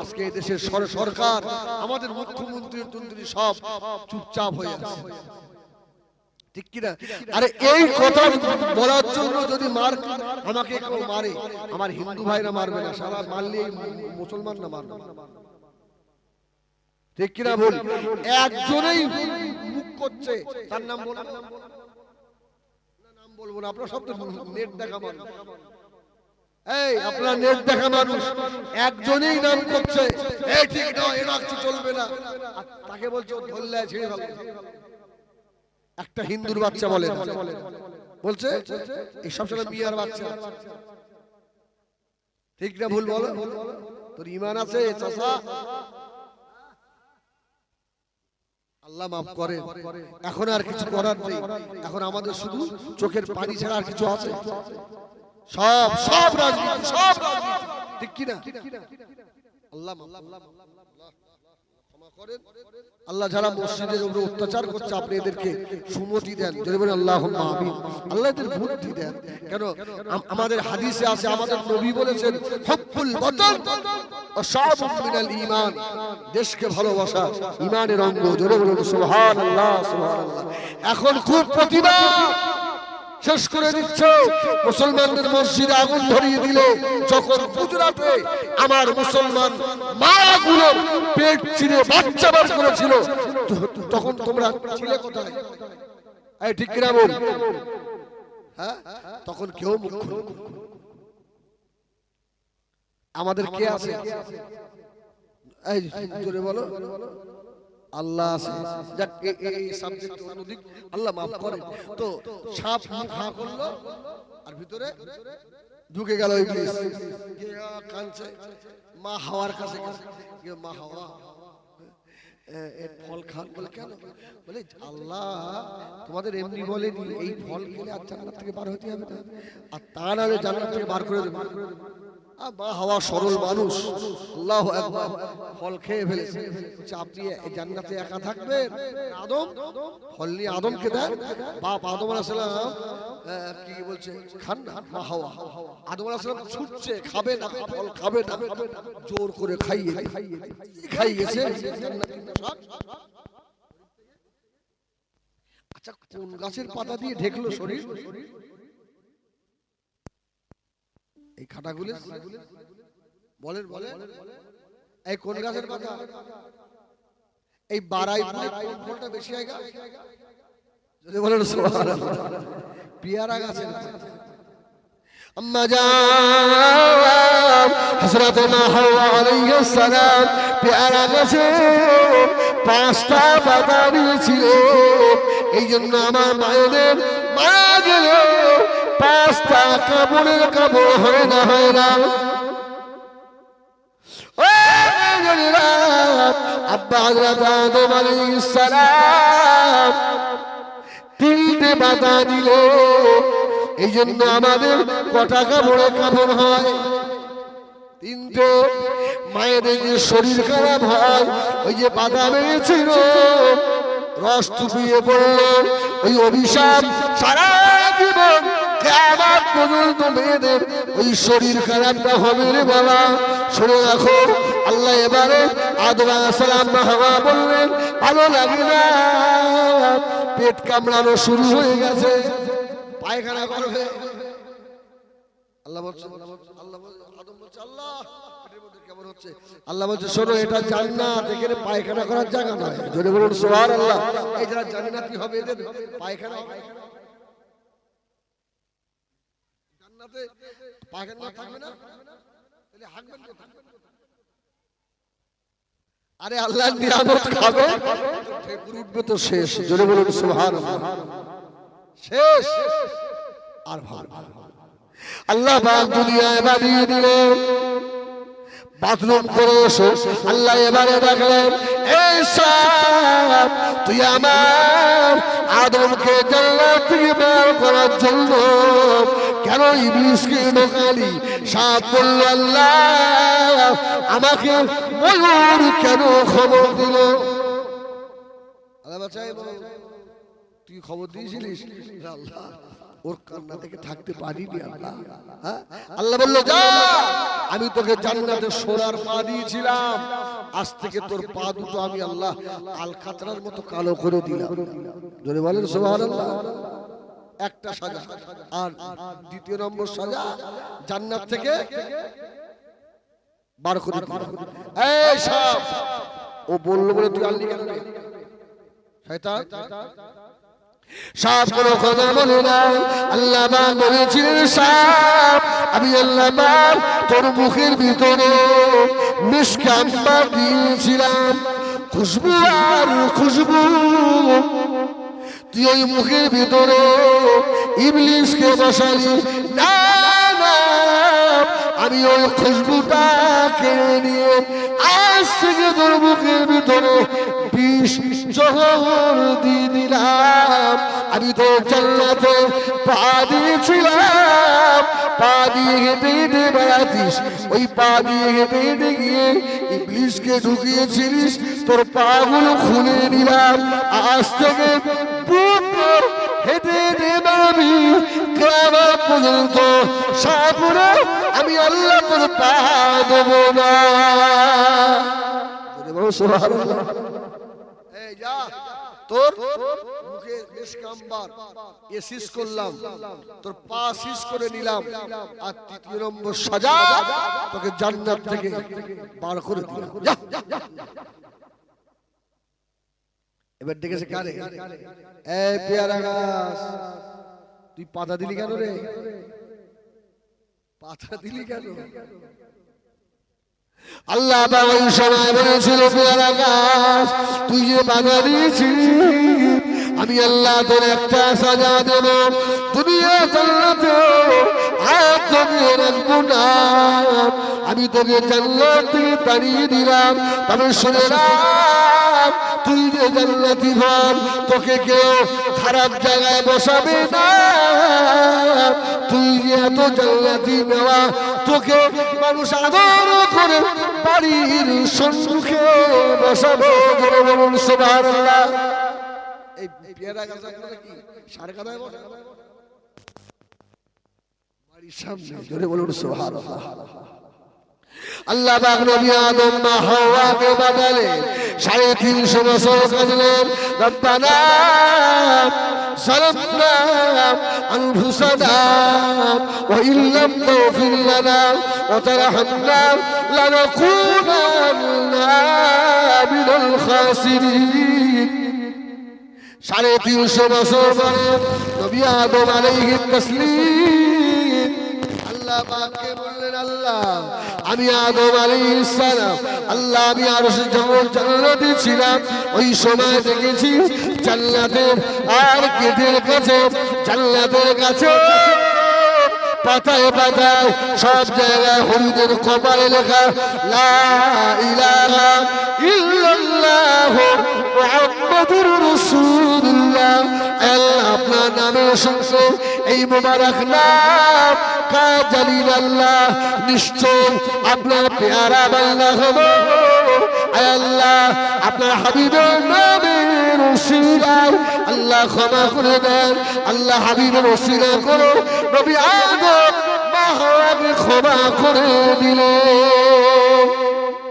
আজকে এই দেশের সরকার, আমাদের মুখ্যমন্ত্রী সব চুপচাপ হয়ে আছে, ঠিক কিনা? আরে এই কথা বলার জন্য যদি আমাকে কেউ মারে, আমার হিন্দু ভাইরা মারবে না, সারা মারলে মুসলমান না মারবে, ঠিক কিনা বল? একজনেই মুখ করছে, তার নাম বলবো না, আপনারা সব তো নেট দেখা মানুষ, এই আপনারা নেট দেখা মানুষ, একজনেই নাম করছে এই ঠিক না, এরা কিছু চলবে না, তাকে বলছে ধরলে ছেড়ে ফেলো। একটা হিন্দুর বাচ্চা বলে বলছে এই সব সময় মিয়ার বাচ্চা, ঠিক না ভুল বলো? তোর ঈমান আছে চাচা? আল্লাহ মাফ করে। এখন আর কিছু করার নেই, এখন আমাদের শুধু চোখের পানি ছাড়া আর কিছু আছে? সব রাজনীতি, সব রাজনীতি, ঠিক কি না? আল্লাহ ক্ষমা করেন। আল্লাহ যারা মসজিদের উপরে অত্যাচার করছে, আপনি এদেরকে সুমতি দেন, যদি বলেন আল্লাহুম্মা আমিন। আল্লাহ এদের বুদ্ধি দেন। কেন আমাদের হাদিসে আছে, আমাদের নবী বলেছেন হুব্বুল ওয়াতান আশআবুম মিনাল ঈমান, দেশকে ভালোবাসা ঈমানের অঙ্গ, জোরে বলুন সুবহানাল্লাহ সুবহানাল্লাহ। এখন খুব প্রতিবাদ শেষ করে দিচ্ছে, মুসলমানদের মসজিদে আগুন ধরিয়ে দিলে, যখন গুজরাটে আমার মুসলমান মাগুলো পেট চিরে বাচ্চা বার করেছিল, তখন তোমরা ছিলে কোথায়? এই ঠিক কিনা বল? হ্যাঁ, তখন কেউ মুখ খুলে, আমাদের কে আছে? এই জোরে বলো, আল্লাহ আছে। যাক, এই সাবজেক্ট অন্যদিক, আল্লাহ মাফ করে। তো সাপ মুখ হা করলো আর ভিতরে ঢুকে গেল ইবলিস, কাঁদছে, মা হাওয়ার কাছে গেছে, মা হাওয়া এই ফল খান। বলে কেন? বলে আল্লাহ তোমাদের এমনি বলেনি এই ফল খেলে আর জান্নাত থেকে বার হতে হবে না, আর তা নাহলে জান্নাত থেকে বার করে দেবে। মা হাওয়া সরল মানুষ, আল্লাহু আকবার, ফল খেয়ে ফেলেছে। আপনি জান্নাতে একা থাকবেন? আদম ফল নিয়ে আদমকে দেন, বাপ আদম আলাইহিস সালাম কি বলছে খান না, মা হাওয়া আদম আলাইহিস সালাম ছুটছে, খাবে না ফল, খাবে না, জোর করে খাইয়েছে জান্নাতি পোশাক। আচ্ছা, কোন গাছের পাতা দিয়ে ঢেকলো শরীর? এই খাটাগুলো বলেন এই কোন গাছের পাতা? এই বারাইপুরে কোন ফলটা বেশি হয়? যদি বলেন সুবহানাল্লাহ, পেয়ারা গাছের পাতা। আম্মা জান হযরত মা হাওয়া আলাইহিস সালাম পেয়ারা গাছে 5টা পাতা দিয়েছিল। এই জন্য আমার মায়েদের মারা গেল 5টা কাপড়ের কাপড় হয় না, হয় না। আব্বা হযরত আদম আলাইহিস সালাম 3টে পাতা দিল। এই জন্য আমাদের কটা কাপড়ে কাপড় হয়? 3টে। মায়েদের যে শরীর খারাপ হয়, ওই যে পাতা বেরিয়েছিল, রস টুপিয়ে পড়ল, ওই অভিশাপ সারা জীবন কিয়ামত পর্যন্ত মেয়েদের ওই শরীর খারাপটা হবে রে বাবা। শুনে রাখো, আল্লাহ এবারে আদম আলাইহিস সালাম হাওয়া বললেন ভালো লাগে না, পেট কামড়ানো শুরু হয়ে গেছে, পায়খানা করবে। আল্লাহ বলছে, আদম বলছে আল্লাহ পেটের মধ্যে কেমন হচ্ছে? আল্লাহ বলছে শোনো, এটা জান্নাত, এখানে পায়খানা করার জায়গা নয়। জোরে বলুন সুবহানাল্লাহ। এই যারা জান্নাতি হবে এদের পায়খানা, জান্নাতে পায়খানা থাকবে না, তাহলে হাঁকবেন কোথায়? আরে আল্লাহর নিয়ামত খাবে, ঠেকুর উঠবে তো শেষ। জোরে বলুন সুবহানাল্লাহ, শেষ আর ভালো। আল্লাহ পাক দুনিয়ায় বানিয়ে দিলেন বাথরুম করে এসো। আল্লাহ এবারে ডাকলেন, এই সাপ, তুই আমার আদমকে জান্নাত থেকে বের করার জন্য কেন ইবলিসকে ঢোকালি? সাপ বলল, আল্লাহ আমাকে ময়ূর কেন খবর দিল? আল্লাহ বাঁচাই, তুই খবর দিয়েছিলিস? আল্লাহ ওর কান্না থেকে থাকতে পারিনি আল্লাহ। আল্লাহ বলল, যা, আমি তোকে জান্নাতে সোনার পা দিয়েছিলাম, আজ থেকে তোর পা দুটো আমি আল্লাহ আলকাতরার মতো কালো করে দিলাম। জোরে বলেন সুবহানাল্লাহ। একটা সাজা। আর দ্বিতীয় নম্বর সাজা, জান্নাত থেকে বার করে দিলাম। এই সাপ, ও বলল বলে তুই আনলি কেন রে শয়তান? সাপ কোনো কথা বলে না। আল্লাহ পাক বলেছিলেন, সাপ আমি আল্লাহ পাক তোর মুখের ভিতরে মিশকে আম্বার দিয়েছিলাম, খুশবু আর খুশবু। তুই ওই মুখের ভিতরে ইবলিসকে বসালি না, আমি ওই খুশবুটা কেড়ে নিয়ে আজ থেকে তোর মুখের ভিতরে বিষ জহর দিয়ে দিলাম। আমি তো জান্নাতে পা দিয়েছিলাম, পা দিয়ে হেঁটে হেঁটে বেড়াতিস, ওই পা দিয়ে হেঁটে হেঁটে গিয়ে ইবলিসকে ঢুকিয়েছিলিস, তোর পা গুলো খুলে নিলাম। আজ থেকে হেঁটে হেঁটে বেড়াবি কিয়ামত পর্যন্ত। সাপুরে আমি আল্লাহ তোর পা দেবো না। সুবহানাল্লাহ। এই যা, তোর মুখে নিষ্কাম্বার এসিস করলাম, তোর পা সিস করে নিলাম, আর তৃতীয় নম্বর সাজা, তোকে জান্নাত থেকে বার করে দিলাম। এবার দেখেছে কারে? এই পেয়ারা গাছ, তুই পাতা দিলি কেন রে? পাতা দিলি কেন? আল্লাহ ওই সময় বলেছিল, পেয়ারা গাছ, তুই যে পাতা দিয়েছিলি, আমি আল্লাহ তোর একটা সাজা দেব, দুনিয়া জান্নাতে আর তোকে রাখবো না। আমি তোকে জান্নাত থেকে তাড়িয়ে দিলাম, তবে শুনে রাখ, তুই যে জান্নাতি হন, তোকে কেউ খারাপ জায়গায় বসাবে না। তুই যে এত জান্নাতি নেওয়া, তোকে মানুষ আদর করে বাড়ির সম্মুখে বসাবে। বলুন সুবহানাল্লাহ। এই পেয়ারা গাছ কি সারকাদায় বসে? বাড়ির সামনে। জোরে বলুন সুবহানাল্লাহ। আল্লাহ পাক নবী আদম মা হাওয়াকে বানালেন, 350 বছর কাঁদলেন, রব্বানা যালামনা আনফুসানা ওয়া ইল্লাম তাগফির লানা ওয়া তারহামনা লানাকুনান্না মিনাল খাসিরিন। 350 বছর পরে নবী আদম আলাইহিস তাসলিম আল্লাহ পাককে বললেন, আল্লাহ আমি আদম আলাইহিস সালাম, আল্লাহ আমি আরশে যখন জান্নাতে ছিলাম, ওই সময় দেখেছি জান্নাতের আর গেটের কাছে, জান্নাতের কাছে পাতায় পাতায় সব জায়গায় হলুদের কপালে লেখা লা ইলাহা ইল্লাল্লাহ মুহাম্মাদুর রাসূলুল্লাহ। আল্লাহ আপনার নামের সঙ্গে এই মোবারক নাম কাজালিল আল্লাহ, নিশ্চয় আপনার পেয়ারা বান্দা হবে। আল্লাহ আপনার হাবিবের নামের ওসিলায় আল্লাহ ক্ষমা করে দেন। আল্লাহ হাবিবের ওসিলা করো, নবী আদম মা হাওয়াকে ক্ষমা করে দিলেন।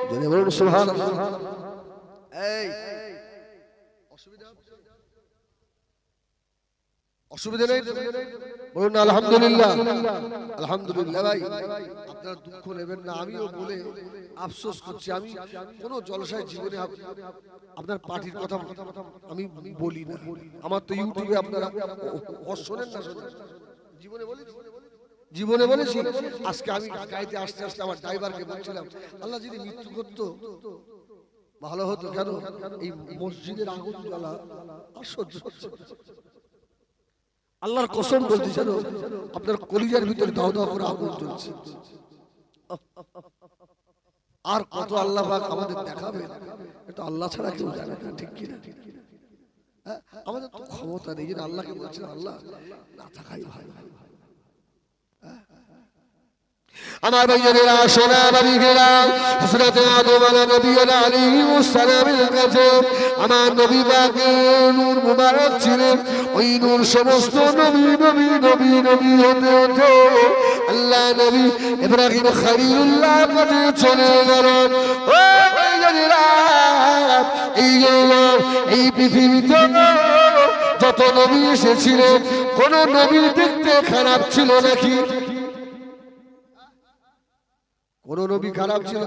জোরে বলুন সুবহানাল্লাহ। এই অসুবিধা নেই, বলুন আলহামদুলিল্লাহ। আলহামদুলিল্লাহ। ভাই আপনারা দুঃখ নেবেন না, আমিও বলে আফসোস করছি, আমি কোন জলসায় জীবনে আপনার পার্টির কথা আমি বলি না। আমার তো ইউটিউবে আপনারা শোনেন না, জীবনে বলেছি। আজকে আমি গাইতে আসতে আসতে আমার ড্রাইভারকে বলছিলাম, আল্লাহ যদি মৃত্যু করতো ভালো হতো, কেন এই মসজিদের আগুন জ্বালা আর সহ্য হচ্ছে। আল্লাহর কসম বলছি, জানো আপনার কলিজার ভিতরে দাও দাও করে আগুন জ্বলছে। আর কত আল্লাহ পাক আমাদের দেখাবেন, এটা আল্লাহ ছাড়া কেউ জানে না, ঠিক কিনা? আমাদের তো ক্ষমতা নেই, যে আল্লাহকে বলছেন আল্লাহ না থাকাই ভাই। আমার ভাইয়েরা সোনা বাড়িরা হযরত আদম আলাইহিস সালামের কাছে আমার নবী পাকের নূর মুবারক ছিলেন। ওই নূর সমস্ত নবী হতে হতে আল্লাহ নবী ইব্রাহিম খলিলুল্লাহ কাছে চলে গেলেন। ও ভাইয়েরা, এই পৃথিবীতে যত নবী এসেছিলেন কোন নবী দেখতে খারাপ ছিল নাকি? কোন নবী খারাপ ছিল?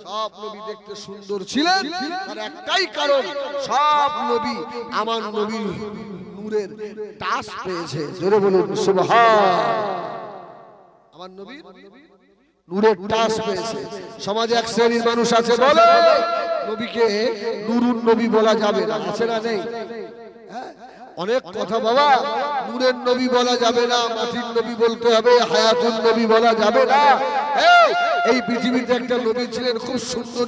সব নবী দেখতে সুন্দর ছিলেন। আর একটাই কারণ, সব নবী আমার নবীর নূরের টাচ পেয়েছে। জোরে বলুন সুবহান। আমার নবীর নূরের টাচ পেয়েছে। সমাজে এক শ্রেণীর মানুষ আছে বলে নবীকে নূরুন নবী বলা যাবে না, আছে না নেই? অনেক কথা বাবা, নূরের নবী বলা যাবে না, মাটির নবী বলতে হবে, হায়াতুল নবী বলা যাবে না। এই পৃথিবীতে একটা নবী ছিলেন খুব সুন্দর,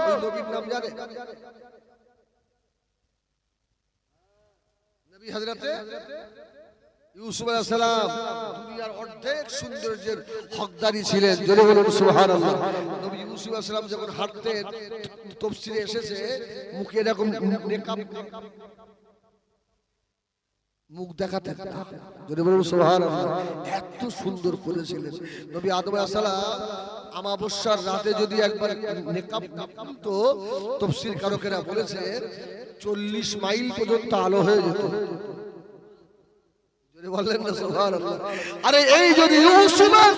ওই নবীর নাম জানে? নবী হযরতে ইউসুফ আলাইহিস সালাম দুনিয়ার অর্ধেক সৌন্দর্যের হকদারি ছিলেন। জোরে বলুন সুবহানাল্লাহ। নবী ইউসুফ আলাইহিস সালাম যখন হাঁটতেন, তাফসীরে এসেছে মুখে এরকম নেকাব, মুখ দেখাতেন না। জোরে বলুন সুবহানাল্লাহ। এত সুন্দর করেছিলেন। নবী আদম আলাইহিস সালাম আমাবস্যার রাতে যদি একবার নেকাব তো তাফসীর কারকেরা বলেছে 40 মাইল পর্যন্ত আলো হয়ে যেত। জোরে বললেন না সুবহানাল্লাহ। আরে এই যদি ইউসুফের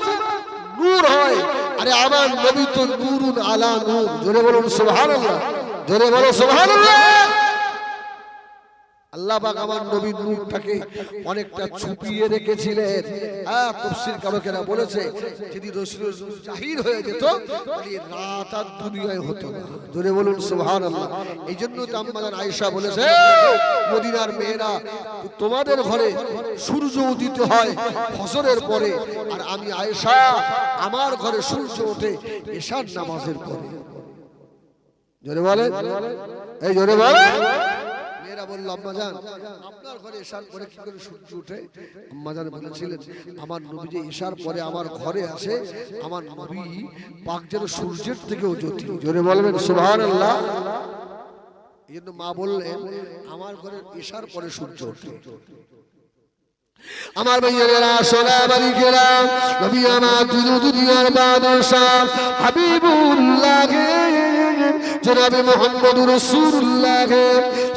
নূর হয়, আরে আমার নবী তো নূরুন আলা নূর। জোরে বলুন সুবহানাল্লাহ। জোরে বলো সুবহানাল্লাহ। আল্লাহ পাক আমার নবীর নূরটাকে অনেকটা ছুপিয়ে রেখেছিলেন। তাফসীর কারকেরা বলেছে যদি রাসূলের নূর জাহির হয়ে যেত তাহলে রাত আর দুনিয়ায় হতো না। জোরে বলুন সুবহানাল্লাহ। এইজন্য তো আম্মা জান আয়েশা বলেছে, মদিনার মেয়েরা তোমাদের ঘরে সূর্য উদিত হয় ফজরের পরে, আর আমি আয়েশা আমার ঘরে সূর্য ওঠে এশার নামাজের পরে। জোরে বলেন, এই জোরে বলেন। মেয়েরা বলল, আম্মা জান আপনার ঘরে এশার পরে কি করে সূর্য ওঠে? আম্মা জান বলেছিলেন, আমার নবী যে এশার পরে আমার ঘরে আসে, আমার নবী পাক যেন সূর্যের থেকেও জ্যোতি। জোরে বলবেন সুবহানাল্লাহ। এইজন্য মা বললেন আমার ঘরে এশার পরে সূর্য ওঠে। আমার ভাইয়েরা সোনা বাড়িরা, নবী আমার দুনিয়ার বাদশা হাবিবুল্লাহ জনাবে মুহাম্মদুর রাসূলুল্লাহ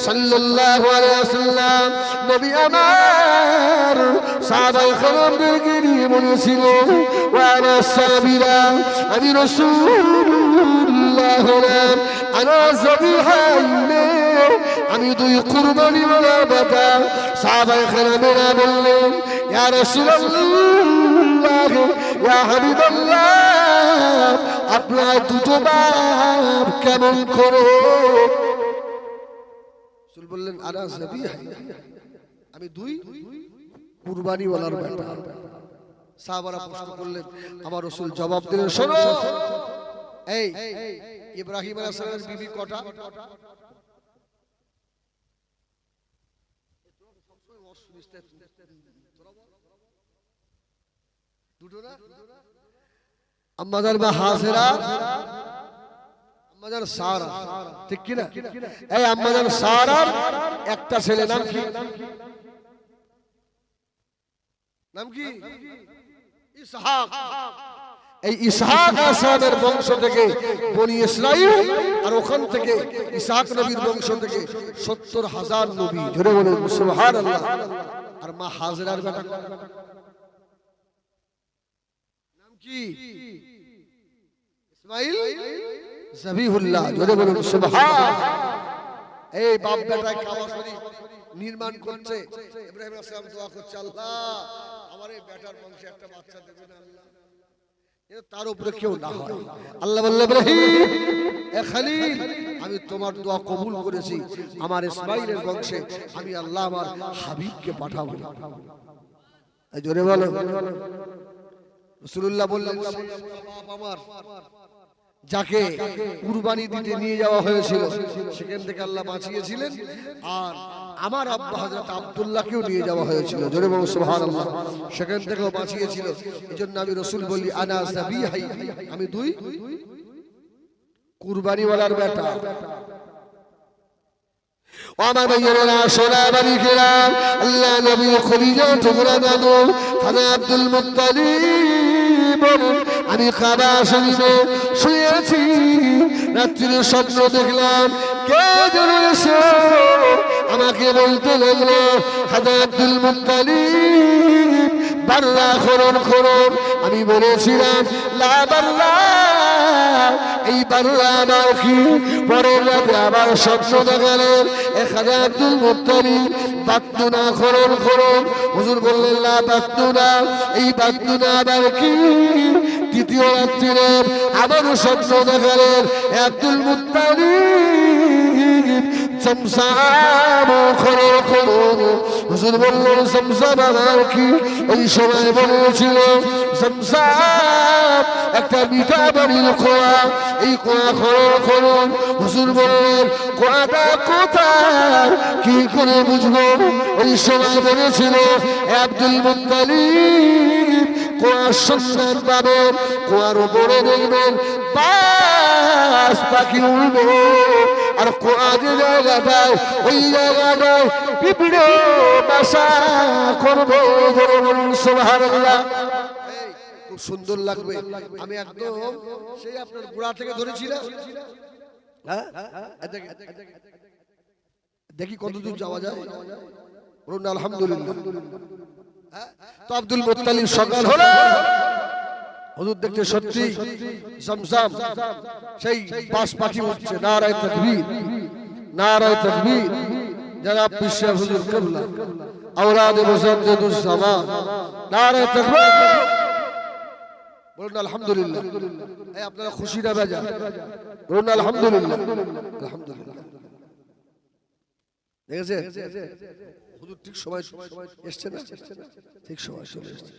সাল্লাল্লাহু আলাইহি ওয়াসাল্লাম নবী আমার সাহাবায়ে কেরামদেরকে নিয়ে বলেছিল, ওয়া রাসাবিরা আমি রাসূলুল্লাহ আনা যাবিহাইনে, আমি দুই কুরবানি ওয়ালা বাবা। সাহাবায়ে কেরামেরা বললেন, ইয়া রাসূলুল্লাহ ইয়া হাবিবাল্লাহ, আপনার দুটো বাপ কেমন করে? রাসূল বললেন, আনা যাবিহাইন, আমি দুই কুরবানি ওয়ালার বেটা। সাহাবারা প্রশ্ন করলেন, আমার রাসূল জবাব দিলেন, শোনো, এই ইব্রাহিম আলাইহিস সালামের বিবি কটা? দুটো না? আম্মাজান বা হাজেরা, আম্মাজান সারা, ঠিক কি না? এই আম্মাজান সারার একটা ছেলে, নাম কি? নাম কি? ইসহাক। এই ইসহাক আসামের বংশ থেকে বনি ইসরাইল, আর ওখান থেকে ইসহাক নবীর বংশ থেকে 70,000 নবী। জোরে বলুন সুবহানাল্লাহ। আর মা হাজেরার বেটা নাম কি? ইসমাইল যাবিহুল্লাহ। জোরে বলুন সুবহান। এই বাপ বেটায় কাবা শরীফ নির্মাণ করছে। ইব্রাহিম আলাইহিস সালাম দোয়া করছে, আল্লাহ আমার এই বেটার বংশে একটা বাচ্চা দেবেন আল্লাহ, তার উপরে কেউ না হয়। আল্লাহ বললেন, ইব্রাহিম এ খলিল, আমি তোমার দোয়া কবুল করেছি, আমার ইসমাইলের বংশে আমি আল্লাহ আমার হাবিবকে পাঠাবো। এই জোরে বলো। রাসূলুল্লাহ বললেন, বাপ আমার যাকে কুরবানি দিতে নিয়ে যাওয়া হয়েছিল সেখান থেকে আল্লাহ বাঁচিয়েছিলেন। আর আমার আব্বা হযরত আব্দুল্লাহকেও নিয়ে যাওয়া হয়েছিল, জোরে বলুন সুবহানাল্লাহ, সেখান থেকেও বাঁচিয়েছিল। এজন্য আমি রাসূল বলি আনা যাবিহাই, আমি দুই কুরবানিওয়ালার বেটা। আমার ভাইয়েরা সোনা বাড়ি খেলাম, আল্লাহ নবী খলিজা টুকরা দাদু খাজা আব্দুল মুত্তালিব আমি কাবা শরীফে শুয়েছি, রাত্রির স্বপ্ন দেখলাম কে যেন এসে আমাকে বলতে লাগলো খাজা আব্দুল মুত্তালিব বাররা খরণ খরণ। আমি বলেছিলাম লা বাররা, এই বাররা আমার কি? পরের রাতে আবার স্বপ্ন দেখালেন খাজা আব্দুল মুত্তালিব বাদুনা খরণ খরণ। হুজুর বললেন লা বাদুনা, এই বাদুনা আবার কি? তৃতীয় রাত্রিরে আবার স্বপ্ন দেখালেন আব্দুল মুত্তালিব সমসাম খরণ খরণ। হুজুর বললেন সমসাম আবার কি? ওই সময় বলেছিল সমসাম একটা মিঠা বাড়ির খোয়া, এই কোয়া খরণ খরণ। হুজুর বললেন কোয়াটা কোথায়, কি করে বুঝবো? ওই সময় বলেছিল আব্দুল মুত্তালিব কোয়ার সন্ধান পাবেন, কোয়ার উপরে দেখবেন বাস পাখি উড়বে, আর কোয়া যে জায়গাটায় ওই জায়গাটায় পিঁপড়ে বাসা করবে। সুবহানাল্লাহ, খুব সুন্দর লাগবে। আমি একদম সেই আপনার গোড়া থেকে ধরেছিলাম। দেখি কতদূর যাওয়া যায়। বলুন আলহামদুলিল্লাহ। তো আব্দুল মুত্তালিব সকাল হলো, হুজুর দেখতে সত্যি জমজম সেই বাস পাখি উঠছে। নারায়ে তাকবীর, নারায়ে তাকবীর। জনাব পীর সাহেব হুজুর কিবলা আওলাদ মুজাদ্দিদুস জামান, নারায়ে তাকবীর। বলুন আলহামদুলিল্লাহ। এই আপনারা খুশি না বেজা? বলুন আলহামদুলিল্লাহ, আলহামদুলিল্লাহ। দেখেছেন হুজুর ঠিক সময় এসছে না? ঠিক সময় চলে এসছে।